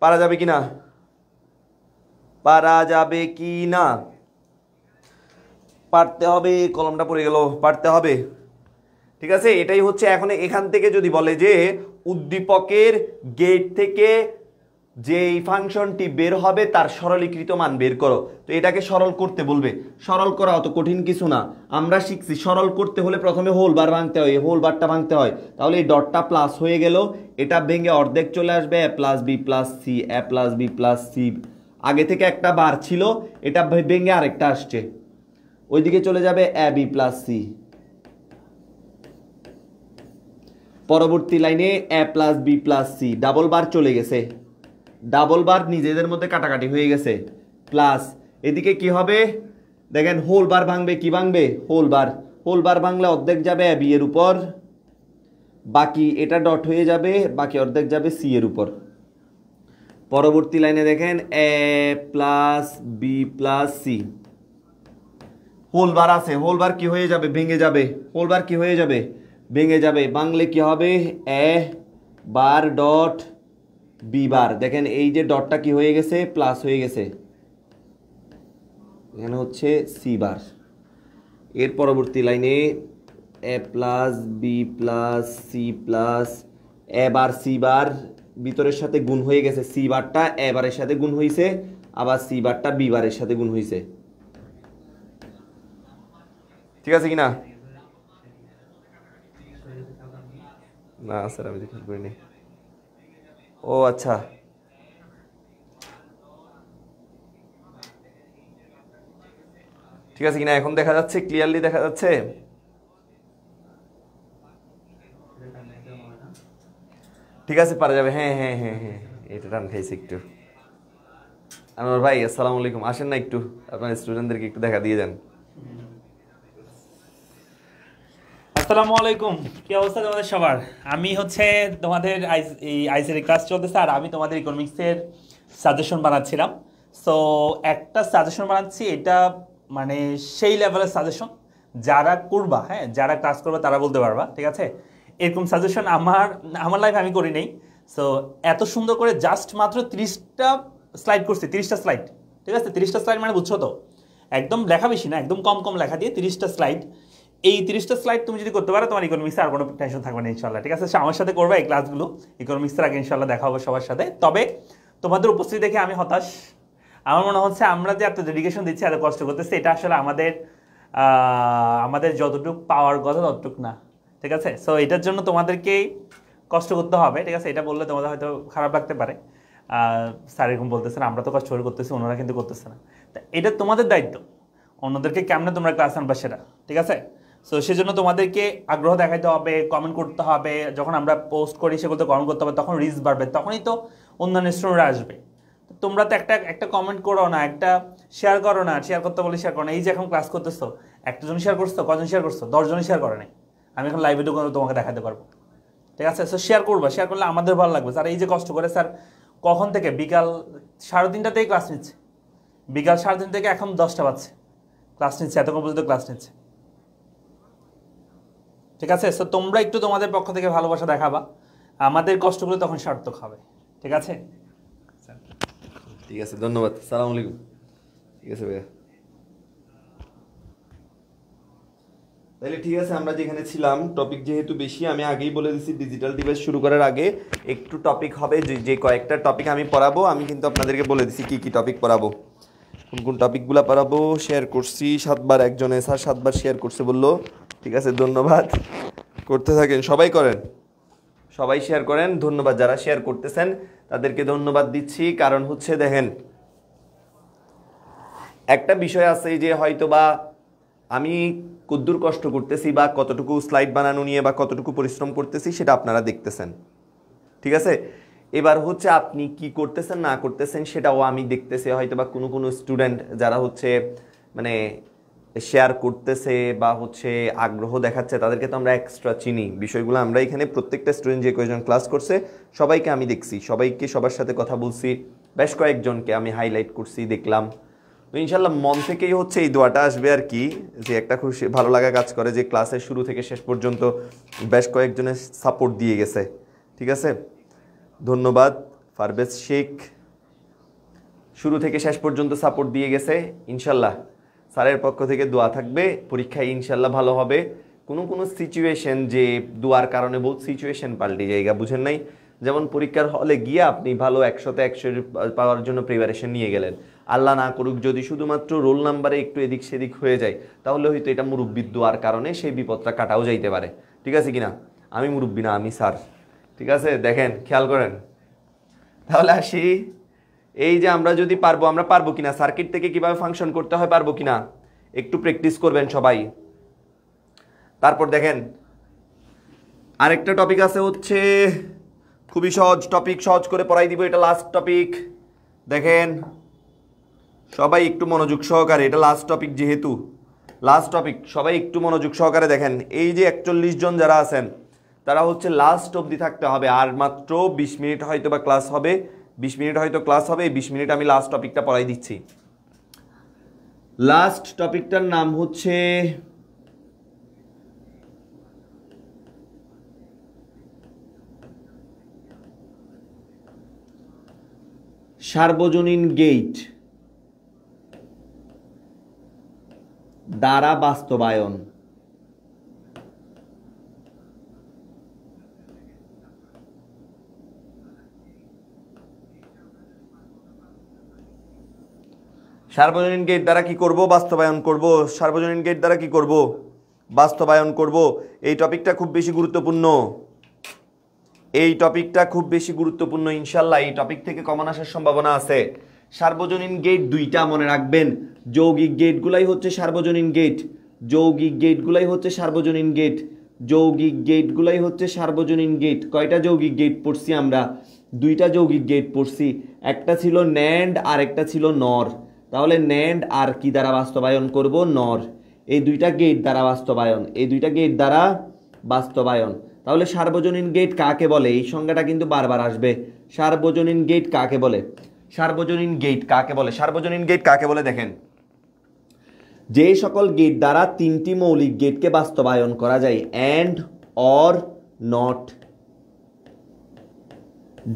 পারা যাবে কিনা? পারা যাবে কি না? পারতে হবে। কলমটা পড়ে গেল, পারতে হবে। ঠিক আছে, এটাই হচ্ছে। এখন এখান থেকে যদি বলে যে উদ্দীপকের গেট থেকে যেই ফাংশনটি বের হবে তার সরলীকৃত মান বের করো, তো এটাকে সরল করতে বলবে। সরল করা অত কঠিন কিছু না, আমরা শিখছি সরল করতে হলে প্রথমে হোল বার ভাঙতে হয়, হোল বারটা ভাঙতে হয়। তাহলে এই ডটটা প্লাস হয়ে গেল, এটা ভেঙে অর্ধেক চলে আসবে, এ plus B plus C, A plus B plus C. আগে থেকে একটা বার ছিল, এটা ভেঙে আরেকটা আসছে, ওইদিকে চলে যাবে এ বি প্লাস সি। পরবর্তী লাইনে A plus B plus C, double bar চলে গেছে, ডাবল বার নিজেদের মধ্যে কাটাকাটি হয়ে গেছে, প্লাস এদিকে কি হবে? দেখেন হোল বার ভাঙবে, কি ভাঙবে? Whole bar. হোল বার ভাঙলে অর্ধেক যাবে বি এর উপর, বাকি এটা ডট হয়ে যাবে, বাকি অর্ধেক যাবে সি এর উপর। পরবর্তী লাইনে দেখেন A plus B plus C, whole bar আছে, হোল বার কি হয়ে যাবে? ভেঙে যাবে। হোল বার কি হয়ে যাবে? ভেঙে যাবে। বাংলে কি হবে? এ বার ডট বি বার। দেখেন এই যে ডটটা কি হয়ে গেছে? প্লাস হয়ে গেছে, এখানে হচ্ছে সি বার। এর পরবর্তী লাইনে A plus B plus C plus A bar C bar, ভিতরের সাথে গুণ হয়ে গেছে, সি বারটা এ বারের সাথে গুণ হয়েছে, আবার সি বারটা বি বারের সাথে গুণ হয়েছে। ঠিক আছে কিনা? না স্যার, আমি খেয়াল করিনি। ও আচ্ছা, ঠিক আছে কিনা? এখন দেখা যাচ্ছে, ক্লিয়ারলি দেখা যাচ্ছে? ঠিক আছে, পারা যাবে। হ্যাঁ হ্যাঁ হ্যাঁ হ্যাঁ, এটা টান খাইছে একটু। আনোয়ার ভাই আসসালামু আলাইকুম, আসেন না একটু, আপনার স্টুডেন্টদেরকে একটু দেখা দিয়ে যান। আসসালামু আলাইকুম, কি অবস্থা তোমাদের সবার? আমি হচ্ছে তোমাদের এই আইসিটি ক্লাস চলতেছে, আর আমি তোমাদের ইকোনমিক্সের সাজেশন বানাচ্ছিলাম। সো একটা সাজেশন বানাচ্ছি, এটা মানে সেই লেভেলের সাজেশন যারা করবা, হ্যাঁ যারা ক্লাস করবা তারা বলতে পারবা, ঠিক আছে? এরকম সাজেশন আমার লাইফে আমি করি নাই। সো এত সুন্দর করে জাস্ট মাত্র 30টা স্লাইড করছি, 30টা স্লাইড, ঠিক আছে? 30টা স্লাইড মানে বুঝছো তো, একদম লেখা বেশি না, একদম কম কম লেখা দিয়ে 30টা স্লাইড। এই 30টা স্লাইড তুমি যদি করতে পারো, তোমার ইকোনমিক্সে আর কোনো টেনশন থাকবে না ইনশাল্লাহ, ঠিক আছে? আমার সাথে করবে এই ক্লাসগুলো, ইকোনমিক্সের আগে ইনশাল্লাহ দেখা হবে সবার সাথে। তবে তোমাদের উপস্থিতি দেখে আমি হতাশ। আমার মনে হচ্ছে আমরা যে এত ডেডিকেশন দিচ্ছি, এত কষ্ট করতেছি, এটা আসলে আমাদের আমাদের যতটুকু পাওয়ার কথা ততটুকু না, ঠিক আছে? সো এটার জন্য তোমাদেরকেই কষ্ট করতে হবে, ঠিক আছে? এটা বললে তোমাদের হয়তো খারাপ লাগতে পারে, স্যার এরকম বলতেছেন, আমরা তো কষ্ট করে করতেছি, ওনারা কিন্তু করতেছে না। তা এটা তোমাদের দায়িত্ব, অন্যদেরকে কেমনে তোমরা ক্লাস আনবা সেটা, ঠিক আছে? সো সেজন্য তোমাদেরকে আগ্রহ দেখাইতে হবে, কমেন্ট করতে হবে, যখন আমরা পোস্ট করি সেগুলোতে কমেন্ট করতে হবে, তখন রিচ বাড়বে, তখনই তো অন্যান্য স্টুডেন্টরা আসবে। তোমরা তো একটা কমেন্ট করো না, একটা শেয়ার করো না, শেয়ার করতে বলে শেয়ার করো না। এই যে এখন ক্লাস করতেছো, একটা জন শেয়ার করছো, কজন শেয়ার করছো? 10 জনই শেয়ার করে নাই। আমি এখন লাইভ ভিডিও করে তোমাকে দেখাতে পারবো, ঠিক আছে? সো শেয়ার করবা, শেয়ার করলে আমাদের ভালো লাগবে। স্যার এই যে কষ্ট করে স্যার কখন থেকে বিকাল 3:30 থেকে ক্লাস নিচ্ছে, বিকাল 3:30 থেকে এখন 10টা বাজছে ক্লাস নিচ্ছে, এতক্ষণ পর্যন্ত ক্লাস নিচ্ছে, ঠিক আছে? সো তোমরা একটু তোমাদের পক্ষ থেকে ভালোবাসা দেখাবা, আমাদের কষ্টগুলো তখন সার্থক হবে, ঠিক আছে? ঠিক আছে, ধন্যবাদ। সালাম আলাইকুম। ঠিক আছে ভাইয়া, তাহলে ঠিক আছে, আমরা যেখানে ছিলাম, টপিক যেহেতু বেশি, আমি আগেই বলে দিচ্ছি ডিজিটাল ডিভাইস শুরু করার আগে একটু টপিক হবে, যে কয়েকটা টপিক আমি পড়াবো, আমি কিন্তু আপনাদেরকে বলে দিচ্ছি কি কি টপিক পড়াবো, কোন কোন টপিকগুলো পড়াবো। শেয়ার করছি 7বার, একজনে স্যার 7বার শেয়ার করছে বললো, ঠিক আছে, ধন্যবাদ। করতে থাকেন, সবাই করেন, সবাই শেয়ার করেন। ধন্যবাদ যারা শেয়ার করতেছেন তাদেরকে ধন্যবাদ দিচ্ছি, কারণ হচ্ছে দেখেন একটা বিষয় আছে যে হয়তো বা আমি কদ্দুর কষ্ট করতেছি বা কতটুকু স্লাইড বানানো নিয়ে বা কতটুকু পরিশ্রম করতেছি সেটা আপনারা দেখতেছেন, ঠিক আছে? এবার হচ্ছে আপনি কি করতেছেন না করতেছেন সেটাও আমি দেখতেছি। হয়তো বা কোনো স্টুডেন্ট যারা হচ্ছে মানে শেয়ার করতেছে বা হচ্ছে আগ্রহ দেখাচ্ছে, তাদেরকে তো আমরা এক্সট্রা চিনি, বিষয়গুলো আমরা এখানে প্রত্যেকটা স্টুডেন্ট যে কয়েকজন ক্লাস করছে সবাইকে আমি দেখছি, সবাইকে সবার সাথে কথা বলছি, বেশ কয়েকজনকে আমি হাইলাইট করছি, দেখলাম। তো ইনশাল্লাহ মন থেকেই হচ্ছে এই দোয়াটা আসবে আর কি, যে একটা খুশি ভালো লাগা কাজ করে যে ক্লাসের শুরু থেকে শেষ পর্যন্ত বেশ কয়েকজনের সাপোর্ট দিয়ে গেছে, ঠিক আছে? ধন্যবাদ। পারভেজ শেখ শুরু থেকে শেষ পর্যন্ত সাপোর্ট দিয়ে গেছে। ইনশাল্লাহ স্যারের পক্ষ থেকে দোয়া থাকবে, পরীক্ষায় ইনশাল্লাহ ভালো হবে। কোনো সিচুয়েশন যে দোয়ার কারণে বহুত সিচুয়েশন পাল্টে জায়গা, বুঝেন নাই? যেমন পরীক্ষার হলে গিয়ে আপনি ভালো 100তে 100 পাওয়ার জন্য প্রিপারেশন নিয়ে গেলেন, আল্লাহ না করুক যদি শুধুমাত্র রোল নাম্বারে একটু এদিক সেদিক হয়ে যায়, তাহলে হয়তো এটা মুরব্বির দোয়ার কারণে সেই বিপদটা কাটাও যাইতে পারে, ঠিক আছে কিনা? আমি মুরব্বি না, আমি স্যার, ঠিক আছে? দেখেন, খেয়াল করেন। তাহলে আসি, এই যে আমরা যদি পারবো, আমরা পারবো কিনা, সার্কিট থেকে কিভাবে ফাংশন করতে হয় পারবো কিনা, একটু প্র্যাকটিস করবেন সবাই। তারপর দেখেন আরেকটা টপিক আছে, হচ্ছে খুবই সহজ টপিক, সহজ করে পড়াই দিব, এটা লাস্ট টপিক। দেখেন সবাই একটু মনোযোগ সহকারে, এটা লাস্ট টপিক, যেহেতু লাস্ট টপিক সবাই একটু মনোযোগ সহকারে দেখেন। এই যে 41 জন যারা আছেন তারা হচ্ছে লাস্ট অবধি থাকতে হবে, আর মাত্র 20 মিনিট হয়তো বা ক্লাস হবে, 20 মিনিট হয়তো ক্লাস হবে, 20 মিনিট আমি লাস্ট টপিকটা পড়াই দিচ্ছি। লাস্ট টপিকটার নাম হচ্ছে সার্বজনীন গেট দ্বারা বাস্তবায়ন। সার্বজনীন গেট দ্বারা কি করব? বাস্তবায়ন করব। সার্বজনীন গেট দ্বারা কি করব? বাস্তবায়ন করব। এই টপিকটা খুব বেশি গুরুত্বপূর্ণ, এই টপিকটা খুব বেশি গুরুত্বপূর্ণ। ইনশাল্লাহ এই টপিক থেকে কমন আসার সম্ভাবনা আছে। সার্বজনীন গেট দুইটা মনে রাখবেন, যৌগিক গেটগুলাই হচ্ছে সার্বজনীন গেট, যৌগিক গেটগুলাই হচ্ছে সার্বজনীন গেট, যৌগিক গেটগুলাই হচ্ছে সার্বজনীন গেট। কয়টা যৌগিক গেট পড়ছি আমরা? দুইটা যৌগিক গেট পড়ছি, একটা ছিল ন্যান্ড আর একটা ছিল নর। তাহলে ন্যান্ড আর কি দ্বারা বাস্তবায়ন করব? নর। এই দুইটা গেট দ্বারা বাস্তবায়ন, এই দুইটা গেট দ্বারা বাস্তবায়ন। তাহলে সার্বজনীন গেট কাকে বলে? এই সংজ্ঞাটা কিন্তু বারবার আসবে। সার্বজনীন গেট কাকে বলে? সার্বজনীন গেট কাকে বলে? সার্বজনীন গেট কাকে বলে? দেখেন, যে সকল গেট দ্বারা তিনটি মৌলিক গেটকে বাস্তবায়ন করা যায়, অ্যান্ড, অর, নট।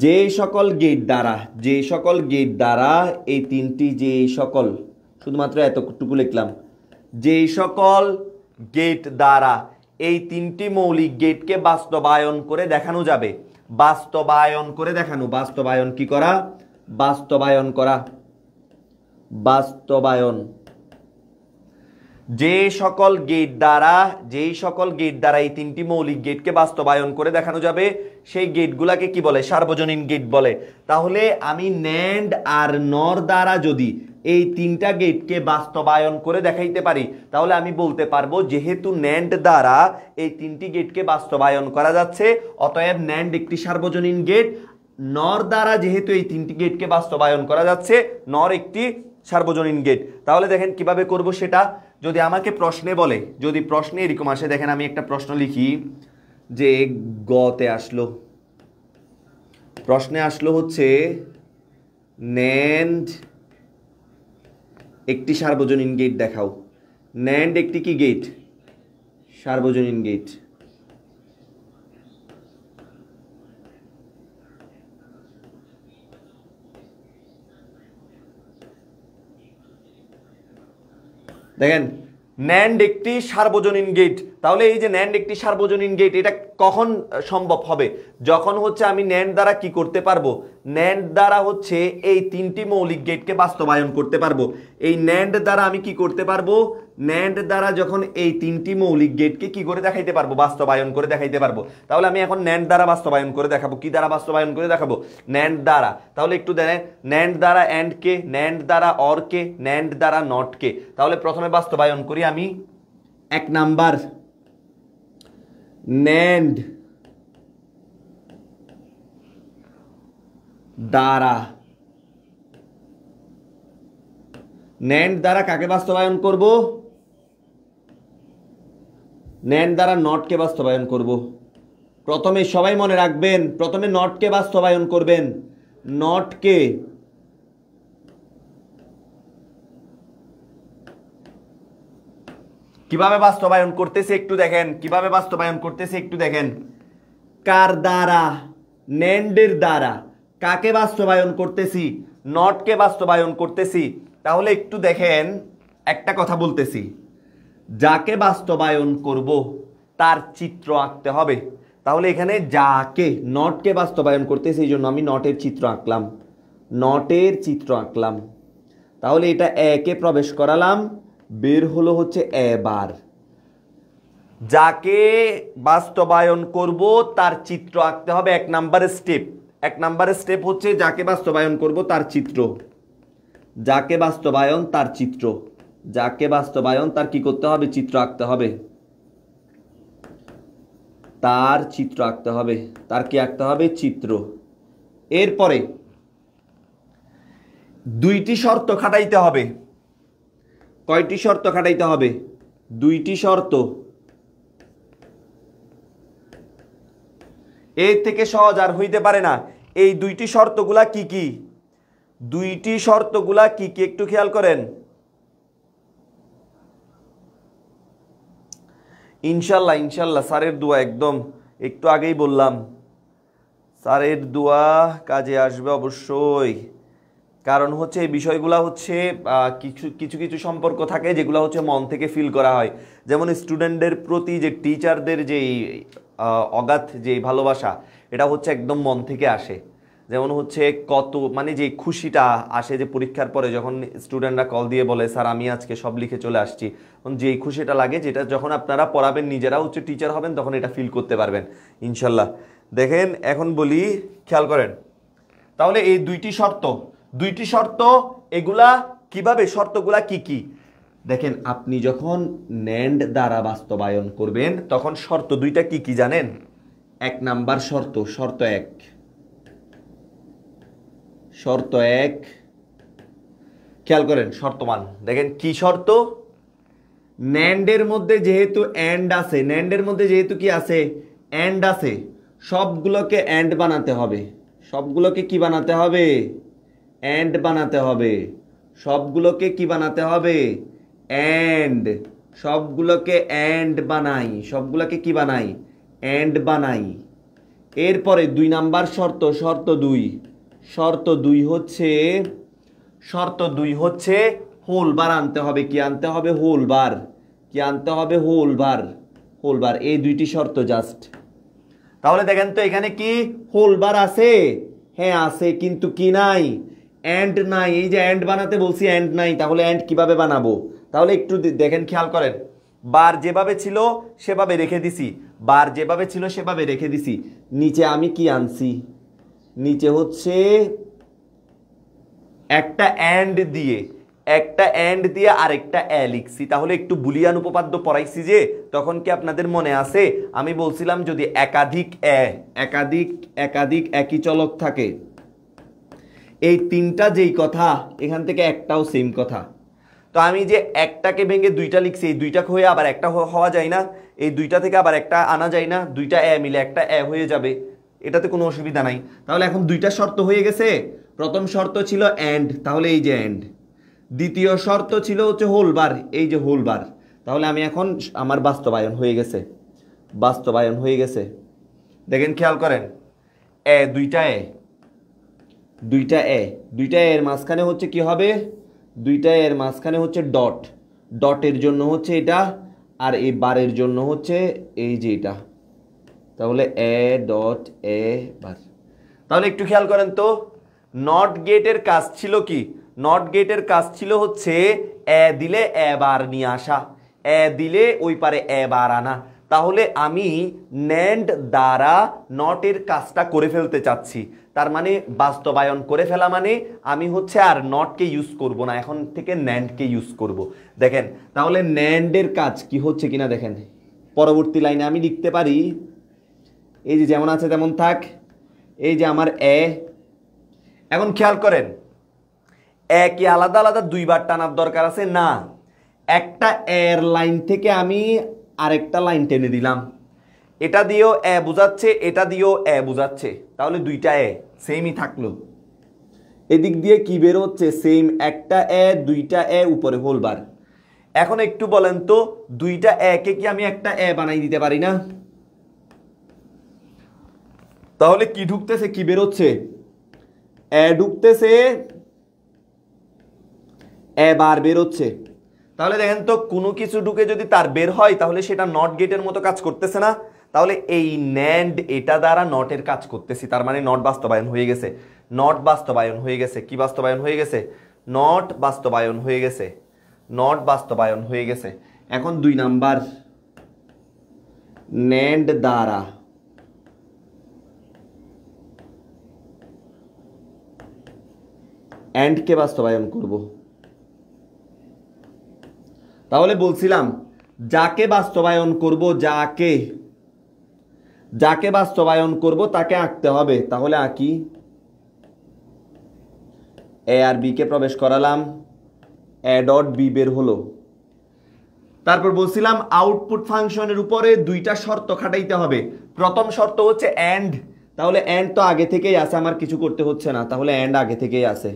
যে সকল গেট দ্বারা, যে সকল গেট দ্বারা এই তিনটি, যে সকল, শুধুমাত্র এতটুকু লিখলাম, যে সকল গেট দ্বারা এই তিনটি মৌলিক গেটকে বাস্তবায়ন করে দেখানো যাবে। বাস্তবায়ন করে দেখানো, বাস্তবায়ন কি করা? বাস্তবায়ন করা, বাস্তবায়ন। যেই সকল গেট দ্বারা এই তিনটি মৌলিক গেটকে বাস্তবায়ন করে দেখানো যাবে সেই গেটগুলাকে কি বলে? সার্বজনীন গেট বলে। তাহলে আমি ন্যান্ড আর নর দ্বারা যদি এই তিনটা গেটকে বাস্তবায়ন করে দেখাইতে পারি তাহলে আমি বলতে পারবো যেহেতু ন্যান্ড দ্বারা এই তিনটি গেটকে বাস্তবায়ন করা যাচ্ছে অতএব ন্যান্ড একটি সার্বজনীন গেট। নর দ্বারা যেহেতু এই তিনটি গেটকে বাস্তবায়ন করা যাচ্ছে নর একটি সার্বজনীন গেট। তাহলে দেখেন কিভাবে করব সেটা। যদি আমাকে প্রশ্নে বলে, যদি প্রশ্নে এরকম আসে, দেখেন আমি একটা প্রশ্ন লিখি যে গতে আসলো, প্রশ্নে আসলো হচ্ছে ন্যান্ড একটি সার্বজনীন গেট দেখাও। ন্যান্ড একটি কি গেট? সার্বজনীন গেট। দেখেন ন্যান্ড একটি সার্বজনীন গেট। তাহলে এই যে ন্যান্ড একটি সার্বজনীন গেট এটা কখন সম্ভব হবে? যখন হচ্ছে আমি ন্যান্ড দ্বারা কি করতে পারবো? ন্যান্ড দ্বারা হচ্ছে এই তিনটি মৌলিক গেটকে বাস্তবায়ন করতে পারবো। এই ন্যান্ড দ্বারা আমি কি করতে পারবো? ন্যান্ড দ্বারা যখন এই তিনটি মৌলিক গেটকে কি করে দেখাইতে পারবো? বাস্তবায়ন করে দেখাইতে পারবো। তাহলে আমি এখন ন্যান্ড দ্বারা বাস্তবায়ন করে দেখাবো। কি দ্বারা বাস্তবায়ন করে দেখাবো? ন্যান্ড দ্বারা। তাহলে একটু দেখেন, ন্যান্ড দ্বারা অ্যান্ড কে, ন্যান্ড দ্বারা অর কে, ন্যান্ড দ্বারা নট কে। তাহলে প্রথমে বাস্তবায়ন করি আমি। 1 নাম্বার ন্যান্ড দ্বারা। ন্যান্ড দ্বারা কাকে বাস্তবায়ন করব? ন্যান্ড দ্বারা নটকে বাস্তবায়ন করব। প্রথমে সবাই মনে রাখবেন, প্রথমে নটকে বাস্তবায়ন করবেন। নটকে কিভাবে বাস্তবায়ন করতেছে একটু দেখেন, কিভাবে বাস্তবায়ন করতেছে একটু দেখেন। কার দ্বারা? ন্যান্ডের দ্বারা। কাকে বাস্তবায়ন করতেছি? নটকে বাস্তবায়ন করতেছি। তাহলে একটু দেখেন, একটা কথা বলতেছি, যাকে বাস্তবায়ন করব তার চিত্র আঁকতে হবে। তাহলে এখানে যাকে, নটকে বাস্তবায়ন করতেছি এই জন্য আমি নটের চিত্র আঁকলাম, নটের চিত্র আঁকলাম। তাহলে এটা একে প্রবেশ করালাম, বের হলো হচ্ছে এবার। যাকে বাস্তবায়ন করব তার চিত্র আঁকতে হবে। 1 নাম্বারের স্টেপ। 1 নাম্বারের স্টেপ হচ্ছে যাকে বাস্তবায়ন করব তার চিত্র। যাকে বাস্তবায়ন তার চিত্র। যাকে বাস্তবায়ন তার কি করতে হবে? চিত্র আঁকতে হবে। তার চিত্র আঁকতে হবে। তার কি আঁকতে হবে? চিত্র। এরপরে 2টি শর্ত খাটাইতে হবে। কয়টি শর্ত খাটাইতে হবে? 2টি শর্ত। এর থেকে সহজ আর হইতে পারে না। এই 2টি শর্তগুলা কি কি? 2টি শর্তগুলা কি কি একটু খেয়াল করেন। ইনশাল্লাহ ইনশাল্লাহ স্যারের দোয়া, একদম একটু আগেই বললাম স্যারের দোয়া কাজে আসবে অবশ্যই। কারণ হচ্ছে এই বিষয়গুলো হচ্ছে কিছু কিছু কিছু সম্পর্ক থাকে যেগুলো হচ্ছে মন থেকে ফিল করা হয়। যেমন স্টুডেন্টদের প্রতি যে টিচারদের যেই অগাধ যে ভালোবাসা, এটা হচ্ছে একদম মন থেকে আসে। যেমন হচ্ছে কত মানে যে খুশিটা আসে যে পরীক্ষার পরে যখন স্টুডেন্টরা কল দিয়ে বলে স্যার আমি আজকে সব লিখে চলে আসছি, যেই খুশিটা লাগে, যেটা যখন আপনারা পড়াবেন নিজেরা হচ্ছে টিচার হবেন তখন এটা ফিল করতে পারবেন ইনশাল্লাহ। দেখেন এখন বলি, খেয়াল করেন। তাহলে এই 2টি শর্ত, 2টি শর্ত, এগুলা কিভাবে, শর্তগুলা কি কি দেখেন। আপনি যখন ন্যান্ড দ্বারা বাস্তবায়ন করবেন তখন শর্ত 2টা কি কি জানেন? 1 নাম্বার শর্ত, শর্ত 1, শর্ত 1 খেয়াল করেন। শর্ত 1 দেখেন কি শর্ত? ন্যান্ডের মধ্যে যেহেতু এন্ড আছে, ন্যান্ডের মধ্যে যেহেতু কি আছে? এন্ড আছে, সবগুলোকে এন্ড বানাতে হবে। সবগুলোকে কি বানাতে হবে? এন্ড বানাতে হবে। সবগুলোকে কি বানাতে হবে? এন্ড। সবগুলোকে এন্ড বানাই। সবগুলোকে কি বানাই? এন্ড বানাই। এরপরে 2 নাম্বার শর্ত, শর্ত 2, শর্ত 2 হচ্ছে, শর্ত 2 হচ্ছে হোল বার আনতে হবে। কি আনতে হবে? Whole bar. কি আনতে হবে? Whole bar. Whole bar. এই 2টি শর্ত জাস্ট। তাহলে দেখেন তো এখানে কি হোল বার আছে? হ্যাঁ আছে, কিন্তু কি নাই? এন্ড নাই। এই যে এন্ড বানাতে বলছি এন্ড নাই, তাহলে এন্ড কিভাবে বানাবো? তাহলে একটু দেখেন, খেয়াল করেন, বার যেভাবে ছিল সেভাবে রেখে দিছি, বার যেভাবে ছিল সেভাবে রেখে দিছি। নিচে আমি কি আনছি, নিচে হচ্ছে একটা অ্যান্ড দিয়ে আরেকটা এ লিখছি। তাহলে একটু বুলিয়ান উপপাদ্য পড়াইছি যে, তখন কি আপনাদের মনে আছে? আমি বলছিলাম যদি একাধিক একই চলক থাকে, এই তিনটা যেই কথা, এখান থেকে একটাও সেম কথা। তো আমি যে একটাকে ভেঙে দুইটা লিখছি, এই দুইটা হয়ে আবার একটা হওয়া যায় না? এই দুইটা থেকে আবার একটা আনা যায় না? দুইটা এ মিলে একটা এ হয়ে যাবে, এটাতে কোনো অসুবিধা নাই। তাহলে এখন দুইটা শর্ত হয়ে গেছে। প্রথম শর্ত ছিল অ্যান্ড, তাহলে এই যে অ্যান্ড। দ্বিতীয় শর্ত ছিল হচ্ছে হোল বার, এই যে হোল বার। তাহলে আমি এখন আমার বাস্তবায়ন হয়ে গেছে। দেখেন, খেয়াল করেন, দুইটা এর মাঝখানে হচ্ছে কি হবে? দুইটা এর মাঝখানে হচ্ছে ডট, ডটের জন্য হচ্ছে এটা, আর এই বারের জন্য হচ্ছে এই যে এটা। তাহলে এ ডট এ বার। তাহলে একটু খেয়াল করেন তো, নট গেটের কাজ ছিল কি? নট গেটের কাজ ছিল হচ্ছে এ দিলে এ বার নিয়ে আসা, এ দিলে ওই পারে এ বার আনা। তাহলে আমি ন্যান্ড দ্বারা নটের কাজটা করে ফেলতে চাচ্ছি। তার মানে বাস্তবায়ন করে ফেলা মানে আমি হচ্ছে আর নটকে ইউজ করব না, এখন থেকে ন্যান্ডকে ইউজ করব। দেখেন, তাহলে ন্যান্ডের কাজ কি হচ্ছে কিনা দেখেন। পরবর্তী লাইনে আমি লিখতে পারি, এই যে যেমন আছে তেমন থাক, এই যে আমার এ। এখন খেয়াল করেন, এ কি আলাদা আলাদা দুইবার টানার দরকার আছে? না, একটা এর লাইন থেকে আমি আরেকটা লাইন টেনে দিলাম, এটা দিয়েও এ বুঝাচ্ছে, এটা দিয়েও এ বুঝাচ্ছে, তাহলে দুইটা এ সেমই থাকলো। এদিক দিয়ে কি বের হচ্ছে? সেম, একটা এ, দুইটা এ, উপরে হোল বার। এখন একটু বলেন তো, দুইটা এ কে কি আমি একটা এ বানাই দিতে পারি না? তাহলে কি ঢুকতেছে, কি বের হচ্ছে? এ ঢুকতেছে, এ বার বের হচ্ছে। তাহলে দেখেন তো, কোনো কিছু ঢুকে যদি তার বের হয়, তাহলে সেটা নট গেটের মতো কাজ করতেছে না? তাহলে এই ন্যান্ড এটা দ্বারা নটের কাজ করতেছি, তার মানে নট বাস্তবায়ন হয়ে গেছে। নট বাস্তবায়ন হয়ে গেছে। কি বাস্তবায়ন হয়ে গেছে? নট বাস্তবায়ন হয়ে গেছে। নট বাস্তবায়ন হয়ে গেছে। এখন 2 নাম্বার, ন্যান্ড দ্বারা অ্যান্ডকে বাস্তবায়ন করব। তাহলে বলছিলাম, যাকে বাস্তবায়ন করব, যাকে বাস্তবায়ন করব তাকে আঁকতে হবে। তাহলে আঁকি, এ আর বি কে প্রবেশ করালাম, এ ডট বি বের হলো। তারপর বলছিলাম আউটপুট ফাংশনের উপরে দুইটা শর্ত খাটাইতে হবে। প্রথম শর্ত হচ্ছে অ্যান্ড, তাহলে অ্যান্ড তো আগে থেকেই আছে, আমার কিছু করতে হচ্ছে না, তাহলে অ্যান্ড আগে থেকেই আছে।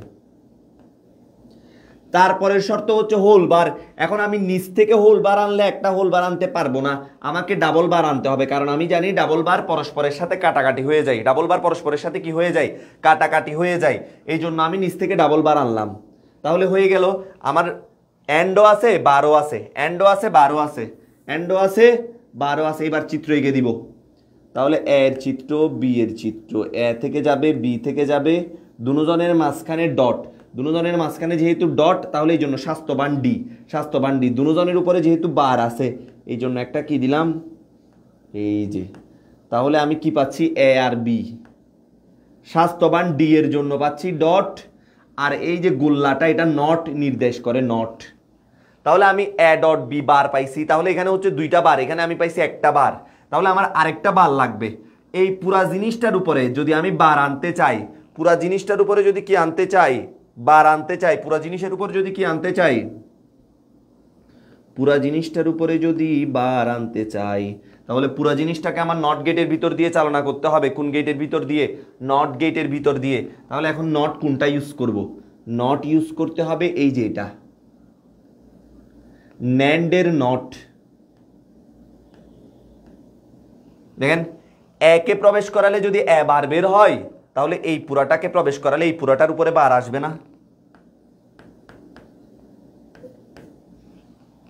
তারপরের শর্ত হচ্ছে হোল বার। এখন আমি নিচ থেকে হোল বার আনলে একটা হোল বার আনতে পারবো না, আমাকে ডাবল বার আনতে হবে, কারণ আমি জানি ডাবল বার পরস্পরের সাথে কাটাকাটি হয়ে যায়। ডাবল বার পরস্পরের সাথে কি হয়ে যায়? কাটাকাটি হয়ে যায়। এই জন্য আমি নিচ থেকে ডাবল বার আনলাম। তাহলে হয়ে গেল আমার অ্যান্ডও আছে, বারও আছে, অ্যান্ডও আছে, বারও আছে, অ্যান্ডও আছে, বারও আছে। এবার চিত্র এঁকে দিব। তাহলে এ এর চিত্র, বি এর চিত্র, এ থেকে যাবে, বি থেকে যাবে, দুজনের মাঝখানে ডট, দুজনের মাঝখানে যেহেতু ডট, তাহলে এই জন্য স্বাস্থ্যবান ডি, দুজনের উপরে যেহেতু বার আছে, এই জন্য একটা কি দিলাম, এই যে। তাহলে আমি কি পাচ্ছি? এ আর বি। স্বাস্থ্যবান ডি এর জন্য পাচ্ছি ডট, আর এই যে গোল্লাটা এটা নট নির্দেশ করে, নট। তাহলে আমি এ ডট বি বার পাইছি। তাহলে এখানে হচ্ছে 2টা বার, এখানে আমি পাইছি একটা বার। তাহলে আমার আরেকটা বার লাগবে। এই পুরা জিনিসটার উপরে যদি আমি বার আনতে চাই, পুরা জিনিসটার উপরে যদি কি আনতে চাই, বার আনতে চাই, পুরা জিনিসের উপর যদি কি আনতে চাই, পুরা জিনিসটার উপরে যদি বার আনতে চাই, তাহলে পুরা জিনিসটাকে আমার নট গেটের ভিতর দিয়ে চালনা করতে হবে। কোন গেটের ভিতর দিয়ে? নট গেটের ভিতর দিয়ে। তাহলে এখন নট কোনটা ইউজ করব? নট ইউজ করতে হবে এই যে এটা, ন্যান্ডের নট। দেখেন, একে প্রবেশ করালে যদি এ বার বের হয়, তাহলে এই পুরাটাকে প্রবেশ করালে এই পুরাটার উপরে বার আসবে না?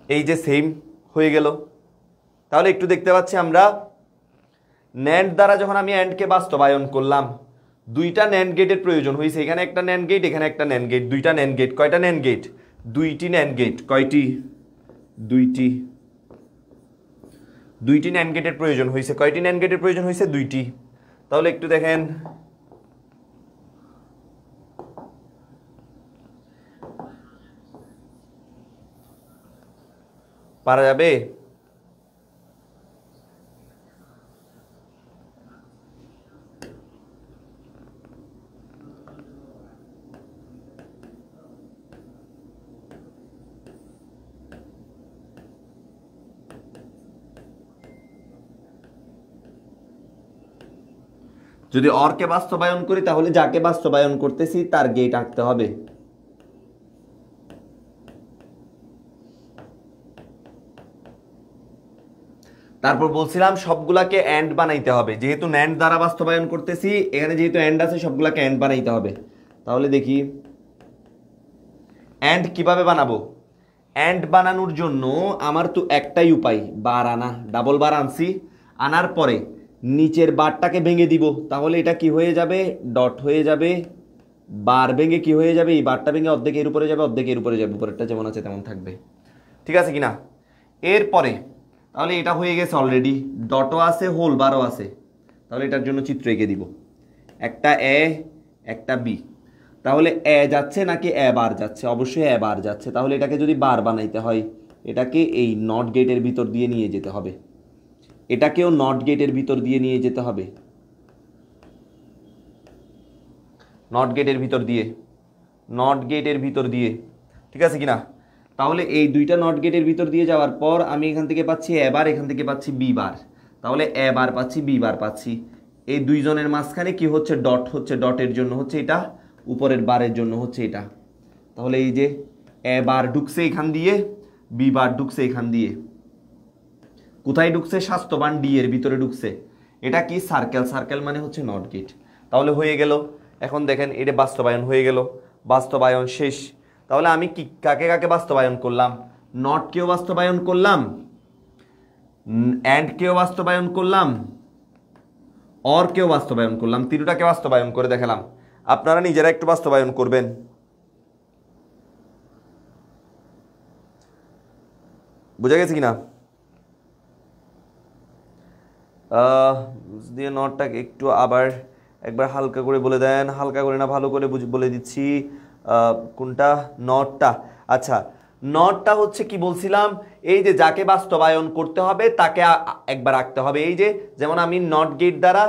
এই যে সেম হয়ে গেল। তাহলে একটু দেখতে পাচ্ছি আমরা, ন্যান্ড দ্বারা যখন আমি অ্যান্ডকে বাস্তবায়ন করলাম, 2টা ন্যান্ড গেটের প্রয়োজন হয়েছে। এখানে একটা ন্যান্ড গেট, এখানে একটা ন্যান্ড গেট, 2টা ন্যান্ড গেট। কয়টা ন্যান্ড গেট? 2টি ন্যান্ড গেট। কয়টি? দুইটি ন্যান্ড গেটের প্রয়োজন হয়েছে। কয়টি ন্যান্ড গেটের প্রয়োজন হয়েছে? দুইটি। তাহলে একটু দেখেন, পারা যাবে? যদি অরকে বাস্তবায়ন করি তাহলে যাকে বাস্তবায়ন করতেছি তার গেট আঁকতে হবে। তারপর বলছিলাম সবগুলাকে এন্ড বানাইতে হবে, যেহেতু ন্যান্ড দ্বারা বাস্তবায়ন করতেছি, এখানে যেহেতু এন্ড আছে সবগুলাকে এন্ড বানাইতে হবে। তাহলে দেখি এন্ড কিভাবে বানাবো। এন্ড বানানোর জন্য আমার তো একটাই উপায়, বার আনা। ডাবল বার আনছি, আনার পরে নিচের বারটাকে ভেঙে দিব, তাহলে এটা কি হয়ে যাবে? ডট হয়ে যাবে। বার ভেঙে কি হয়ে যাবে? এই বারটা ভেঙে অর্ধেকের উপরে যাবে, অর্ধেকের উপরে যাবে, উপরেরটা যেমন আছে তেমন থাকবে। ঠিক আছে কিনা? এরপরে তাহলে এটা হয়ে গেছে অলরেডি, ডটও আছে, হোল বারও আছে। তাহলে এটার জন্য চিত্র এঁকে দিব, একটা এ একটা বি। তাহলে এ যাচ্ছে নাকি এ বার যাচ্ছে? অবশ্যই এ বার যাচ্ছে। তাহলে এটাকে যদি বার বানাইতে হয়, এটাকে এই নট গেটের ভিতর দিয়ে নিয়ে যেতে হবে, এটাকেও নট গেটের ভিতর দিয়ে নিয়ে যেতে হবে, নট গেটের ভিতর দিয়ে, নট গেটের ভিতর দিয়ে। ঠিক আছে কিনা? তাহলে এই দুইটা নট গেটের ভিতর দিয়ে যাওয়ার পর আমি এখান থেকে পাচ্ছি এ বার, এখান থেকে পাচ্ছি বি বার। তাহলে এ বার পাচ্ছি, বি বার পাচ্ছি। এই দুইজনের মাঝখানে কি হচ্ছে? ডট হচ্ছে। ডটের জন্য হচ্ছে এটা, উপরের বারের জন্য হচ্ছে এটা। তাহলে এই যে এ বার ঢুকছে এখান দিয়ে, বি বার ঢুকছে এখান দিয়ে। কোথায় ঢুকছে? স্বাস্থ্যবান ডি এর ভিতরে ঢুকছে। এটা কি? সার্কেল। সার্কেল মানে হচ্ছে নট গেট। তাহলে হয়ে গেল। এখন দেখেন এটা বাস্তবায়ন হয়ে গেল, বাস্তবায়ন শেষ। তাহলে আমি কি কাকে কাকে বাস্তবায়ন করলাম? নটকেও বাস্তবায়ন করলাম, অ্যান্ডকেও বাস্তবায়ন করলাম, অরকেও বাস্তবায়ন করলাম, তিনটাকে বাস্তবায়ন করে দেখালাম। আপনারা নিজেরা একটু বাস্তবায়ন করবেন। বুঝা গেছে কিনা? দিয়ে নটটাকে একটু আবার একবার হালকা করে বলে দেন। হালকা করে না, ভালো করে বলে দিচ্ছি। কোনটা? নটটা। আচ্ছা, নটটা হচ্ছে কি বলছিলাম? এই যে যাকে বাস্তবায়ন করতে হবে তাকে একবার আঁকতে হবে। এই যে যেমন আমি নট গেট দ্বারা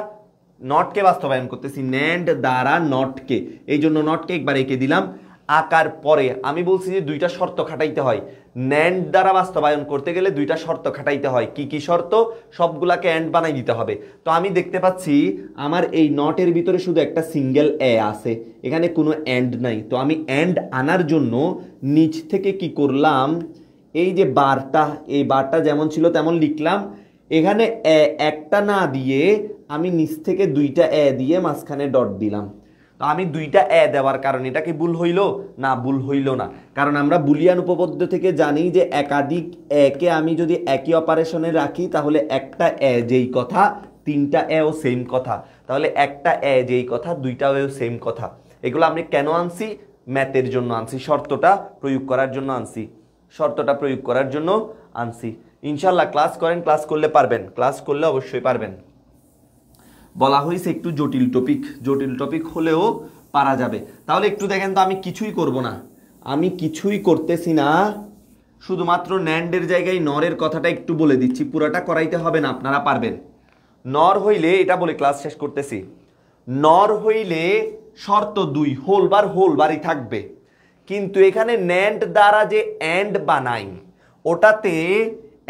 নটকে বাস্তবায়ন করতেছি, ন্যান্ড দ্বারা নটকে, এই জন্য নটকে একবার এঁকে দিলাম। আঁকার পরে আমি বলছি যে দুইটা শর্ত খাটাইতে হয়। ন্যান্ড দ্বারা বাস্তবায়ন করতে গেলে দুইটা শর্ত খাটাইতে হয়। কি কি শর্ত? সবগুলাকে এন্ড বানাই দিতে হবে। তো আমি দেখতে পাচ্ছি আমার এই নটের ভিতরে শুধু একটা সিঙ্গেল এ আছে, এখানে কোনো এন্ড নাই। তো আমি এন্ড আনার জন্য নিচ থেকে কি করলাম? এই যে বারটা, এই বারটা যেমন ছিল তেমন লিখলাম। এখানে একটা না দিয়ে আমি নিচ থেকে দুইটা এ দিয়ে মাঝখানে ডট দিলাম। তো আমি দুইটা এ দেওয়ার কারণে এটা কি ভুল হইল? না, ভুল হইল না। কারণ আমরা বুলিয়ান উপপাদ্য থেকে জানি যে একাধিক একে আমি যদি একই অপারেশনে রাখি তাহলে একটা এ যেই কথা, তিনটা এও সেম কথা। তাহলে একটা এ যেই কথা, দুইটাও সেম কথা। এগুলো আমি কেন আনছি? ম্যাথের জন্য আনছি, শর্তটা প্রয়োগ করার জন্য আনছি, শর্তটা প্রয়োগ করার জন্য আনছি। ইনশাল্লাহ ক্লাস করেন, ক্লাস করলে পারবেন, ক্লাস করলে অবশ্যই পারবেন। বলা হয়েছে একটু জটিল টপিক, জটিল টপিক হলেও পারা যাবে। তাহলে একটু দেখেন তো, আমি কিছুই করব না, আমি কিছুই করতেছি না, শুধুমাত্র ন্যান্ডের জায়গায় নরের কথাটা একটু বলে দিচ্ছি, পুরাটা করাইতে হবে না, আপনারা পারবেন। নর হইলে, এটা বলে ক্লাস শেষ করতেছি, নর হইলে শর্ত দুই, হোল বারই থাকবে। কিন্তু এখানে ন্যান্ড দ্বারা যে অ্যান্ড বানাই ওটাতে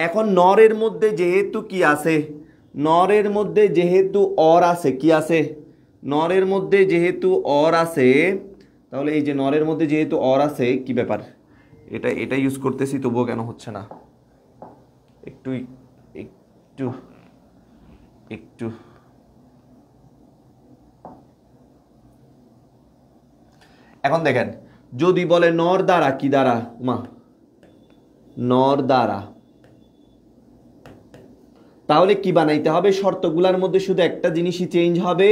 এখন নরের মধ্যে যেহেতু কি আছে, নরের মধ্যে যেহেতু অর আছে, কি আছে? নরের মধ্যে যেহেতু অর আছে, তাহলে এই যে নরের মধ্যে যেহেতু অর আছে, কি ব্যাপার? এটা ইউজ করতেছি তবুও কেন হচ্ছে না? একটু একটু একটু এখন দেখেন, যদি বলে নর দ্বারা, কি দ্বারা মা? নর দ্বারা, তাহলে কি বানাইতে হবে? শর্তগুলোর মধ্যে শুধু একটা জিনিসই চেঞ্জ হবে।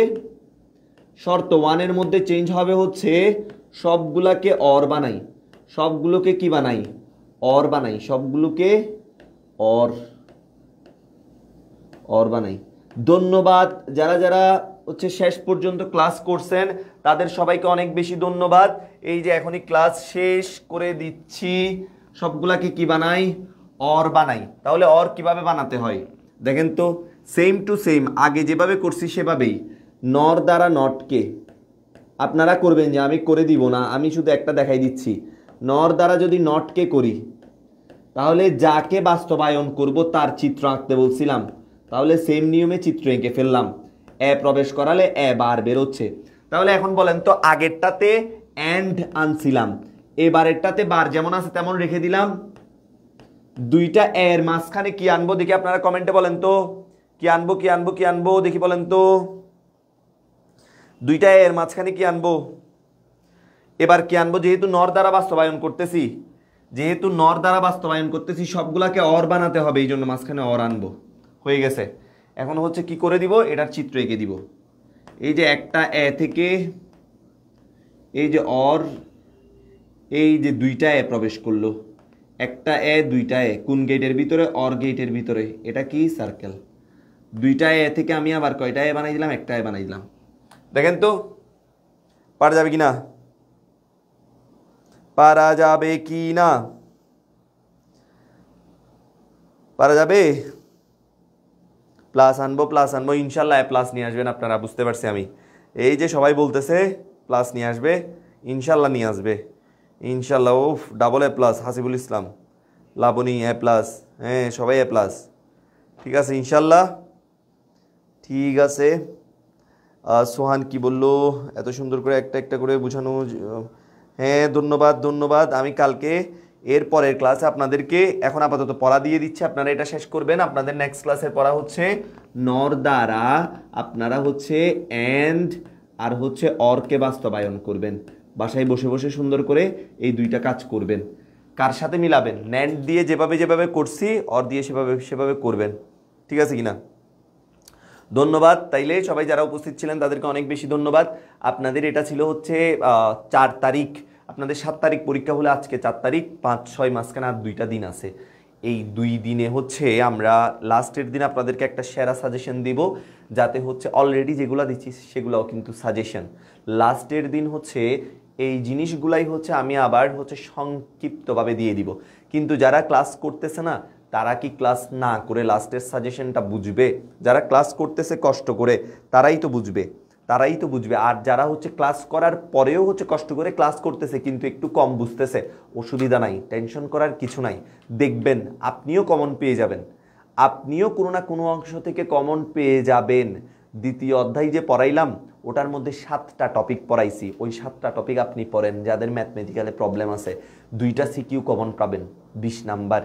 শর্ত ওয়ানের মধ্যে চেঞ্জ হবে হচ্ছে সবগুলাকে অর বানাই, সবগুলোকে কি বানাই? অর বানাই, সবগুলোকে অর অর বানাই। ধন্যবাদ যারা যারা হচ্ছে শেষ পর্যন্ত ক্লাস করছেন তাদের সবাইকে অনেক বেশি ধন্যবাদ। এই যে এখনই ক্লাস শেষ করে দিচ্ছি, সবগুলাকে কি বানাই? অর বানাই। তাহলে অর কিভাবে বানাতে হয় দেখেন তো, সেম টু সেম আগে যেভাবে করছি সেভাবেই। নর দ্বারা নটকে আপনারা করবেন, যে আমি করে দিব না, আমি শুধু একটা দেখাই দিচ্ছি। নর দ্বারা যদি নটকে করি তাহলে যাকে বাস্তবায়ন করব তার চিত্র আঁকতে বলছিলাম, তাহলে সেম নিয়মে চিত্র এঁকে ফেললাম। এ প্রবেশ করালে এ বার বেরোচ্ছে। তাহলে এখন বলেন তো, আগেরটাতে অ্যান্ড আনছিলাম, এবারেরটাতে বার যেমন আছে তেমন রেখে দিলাম। দুইটা এর মাঝখানে কি আনবো দেখি, আপনারা কমেন্টে বলেন তো কি আনবো কি আনবো কি আনবো দেখি, বলেন তো দুইটা এর মাঝখানে কি আনবো? এবার কি আনবো? যেহেতু নর দ্বারা বাস্তবায়ন করতেছি, যেহেতু নর দ্বারা বাস্তবায়ন করতেছি সবগুলাকে অর বানাতে হবে, এই জন্য মাঝখানে অর আনবো। হয়ে গেছে। এখন হচ্ছে কি করে দিব, এটার চিত্র এঁকে দিব। এই যে একটা এ থেকে এই যে অর, এই যে দুইটা এ প্রবেশ করলো, একটা এ দুইটা এ, কোন গেটের ভিতরে? অর গেটের ভিতরে। এটা কি? সার্কেল। দুইটা এ থেকে আমি আবার কয়টা এ বানাই দিলাম? একটা এ বানাই দিলাম। দেখেন তো পারা যাবে কি না? পারা যাবে কি না? পারা যাবে? প্লাস আনবো ইনশাল্লাহ। প্লাস নিয়ে আসবেন আপনারা, বুঝতে পারছি আমি। এই যে সবাই বলতেছে প্লাস নিয়ে আসবে, ইনশাল্লাহ নিয়ে আসবে ইনশাল্লাহ। ওফ, double A plus. Hasibul Islam, Laboni A plus, হ্যাঁ সবাই এ প্লাস। ঠিক আছে ইনশাল্লাহ, ঠিক আছে। সোহান কি বললো? এত সুন্দর করে একটা একটা করে বোঝানো। হ্যাঁ ধন্যবাদ ধন্যবাদ। আমি কালকে এর পরের ক্লাসে আপনাদেরকে এখন আপাতত পড়া দিয়ে দিচ্ছি, আপনারা এটা শেষ করবেন। আপনাদের নেক্সট ক্লাসের পড়া হচ্ছে নর দ্বারা আপনারা হচ্ছে অ্যান্ড আর হচ্ছে অরকে বাস্তবায়ন করবেন। বাসায় বসে বসে সুন্দর করে এই দুইটা কাজ করবেন। কার সাথে মিলাবেন? ন্যান্ড দিয়ে যেভাবে যেভাবে করছি অর দিয়ে সেভাবে সেভাবে করবেন। ঠিক আছে কিনা? ধন্যবাদ। তাইলে সবাই যারা উপস্থিত ছিলেন তাদেরকে অনেক বেশি ধন্যবাদ। আপনাদের এটা ছিল হচ্ছে 4 তারিখ, আপনাদের 7 তারিখ পরীক্ষা হলে আজকে 4 তারিখ, 5-6 মাঝখানে আর 2টা দিন আছে। এই 2 দিনে হচ্ছে আমরা লাস্টের দিন আপনাদেরকে একটা সেরা সাজেশন দিব, যাতে হচ্ছে অলরেডি যেগুলো দিচ্ছি সেগুলোও কিন্তু সাজেশন। লাস্টের দিন হচ্ছে এই জিনিসগুলাই হচ্ছে আমি আবার হচ্ছে সংক্ষিপ্তভাবে দিয়ে দিব। কিন্তু যারা ক্লাস করতেছে না তারা কি ক্লাস না করে লাস্টের সাজেশনটা বুঝবে? যারা ক্লাস করতেছে কষ্ট করে তারাই তো বুঝবে, তারাই তো বুঝবে। আর যারা হচ্ছে ক্লাস করার পরেও হচ্ছে কষ্ট করে ক্লাস করতেছে কিন্তু একটু কম বুঝতেছে, অসুবিধা নাই, টেনশন করার কিছু নাই। দেখবেন আপনিও কমন পেয়ে যাবেন, আপনিও কোনো না কোনো অংশ থেকে কমন পেয়ে যাবেন। দ্বিতীয় অধ্যায় যে পড়াইলাম ওটার মধ্যে 7টা টপিক পড়াইছি, ওই 7টা টপিক আপনি পড়েন। যাদের ম্যাথমেটিক্যালে প্রবলেম আছে 2টা সিকিউ কমন পাবেন, 20 নাম্বার।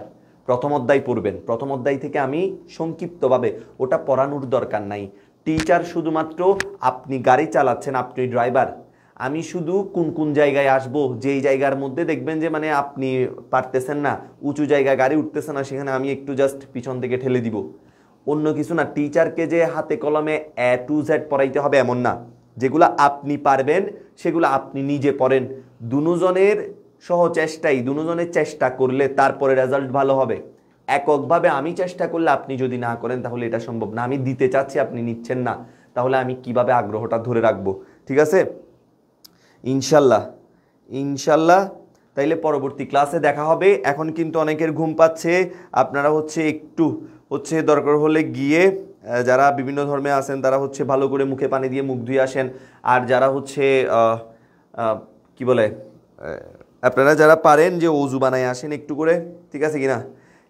প্রথম অধ্যায় পড়বেন, প্রথম অধ্যায় থেকে আমি সংক্ষিপ্তভাবে, ওটা পড়ানোর দরকার নাই। টিচার শুধুমাত্র, আপনি গাড়ি চালাচ্ছেন, আপনি ড্রাইভার, আমি শুধু কোন কোন জায়গায় আসবো, যেই জায়গার মধ্যে দেখবেন যে মানে আপনি পারতেছেন না, উঁচু জায়গায় গাড়ি উঠতেছে না, সেখানে আমি একটু জাস্ট পিছন থেকে ঠেলে দিব, অন্য কিছু না। টিচারকে যে হাতে কলমে A to Z পড়াইতে হবে এমন না। যেগুলো আপনি পারবেন সেগুলো আপনি নিজে পড়েন। দুজনের সহ চেষ্টাই, দুজনের চেষ্টা করলে তারপরে রেজাল্ট ভালো হবে। এককভাবে আমি চেষ্টা করলে আপনি যদি না করেন তাহলে এটা সম্ভব না। আমি দিতে চাচ্ছি, আপনি নিচ্ছেন না, তাহলে আমি কিভাবে আগ্রহটা ধরে রাখবো? ঠিক আছে ইনশাল্লাহ, ইনশাল্লাহ। তাইলে পরবর্তী ক্লাসে দেখা হবে। এখন কিন্তু অনেকের ঘুম পাচ্ছে, আপনারা হচ্ছে একটু হচ্ছে দরকার হলে গিয়ে যারা বিভিন্ন ধর্মে আছেন তারা হচ্ছে ভালো করে মুখে পানি দিয়ে মুখ ধুয়ে আসেন। আর যারা হচ্ছে কি বলে, আপনারা যারা পারেন যে অজু বানায় আসেন একটু করে, ঠিক আছে কিনা?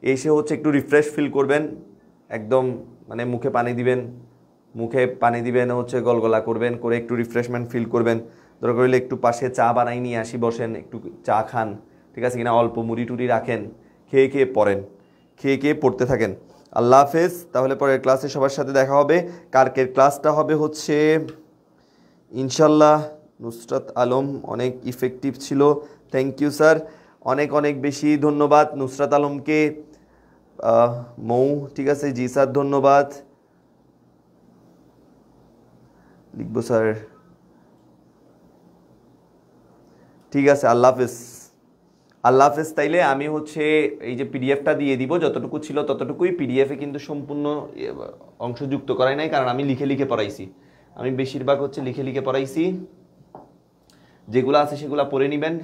এসে হচ্ছে একটু রিফ্রেশ ফিল করবেন, একদম মানে মুখে পানি দিবেন হচ্ছে গলগলা করবেন, করে একটু রিফ্রেশমেন্ট ফিল করবেন। দরকার হলে একটু পাশে চা বানাই নিয়ে আসি, বসেন একটু চা খান, ঠিক আছে কিনা? অল্প মুড়ি টুড়ি রাখেন, খেয়ে খেয়ে পড়েন, খেয়ে খেয়ে পড়তে থাকেন। আল্লাহ হাফেজ। তাহলে পরের ক্লাসে সবার সাথে দেখা হবে। কালকের ক্লাসটা হবে হচ্ছে ইনশাল্লাহ নুসরাত আলম, অনেক ইফেক্টিভ ছিল, থ্যাংক ইউ স্যার, অনেক অনেক বেশি ধন্যবাদ নুসরাত আলমকে। মৌ, ঠিক আছে, জি স্যার ধন্যবাদ, লিখবো স্যার, ঠিক আছে। আল্লাহ হাফেজ, আল্লাহ হাফেজ। তাইলে আমি হচ্ছে এই যে পিডিএফটা দিয়ে দিব, যতটুকু ছিল ততটুকুই। পিডিএফে কিন্তু সম্পূর্ণ অংশ যুক্ত করাই নাই, কারণ আমি লিখে লিখে পড়াইছি। আমি বেশিরভাগ হচ্ছে লিখে লিখে পড়াইছি। যেগুলো আছে সেগুলো পড়ে নেবেন,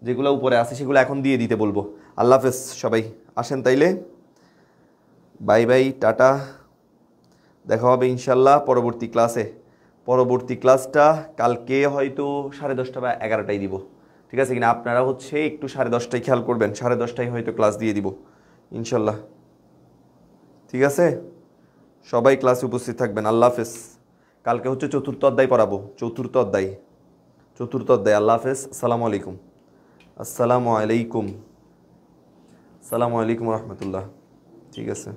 যেগুলো উপরে আছে সেগুলো এখন দিয়ে দিতে বলবো। আল্লাহ হাফেজ সবাই, আসেন তাইলে, বাই বাই, টাটা, দেখা হবে ইনশাল্লাহ পরবর্তী ক্লাসে। পরবর্তী ক্লাসটা কালকে হয়তো 10:30 বা 11টায় দিব, ঠিক আছে কিনা? আপনারা হচ্ছে একটু 10:30টায় খেয়াল করবেন, 10:30টায় হয়তো ক্লাস দিয়ে দিব ইনশাল্লাহ, ঠিক আছে? সবাই ক্লাসে উপস্থিত থাকবেন। আল্লাহ হাফেজ। কালকে হচ্ছে 4র্থ অধ্যায় পড়াবো, 4র্থ অধ্যায়। আল্লাহ হাফেজ। আসসালামু আলাইকুম। আসসালামু আলাইকুম রহমতুল্লাহ। ঠিক আছে।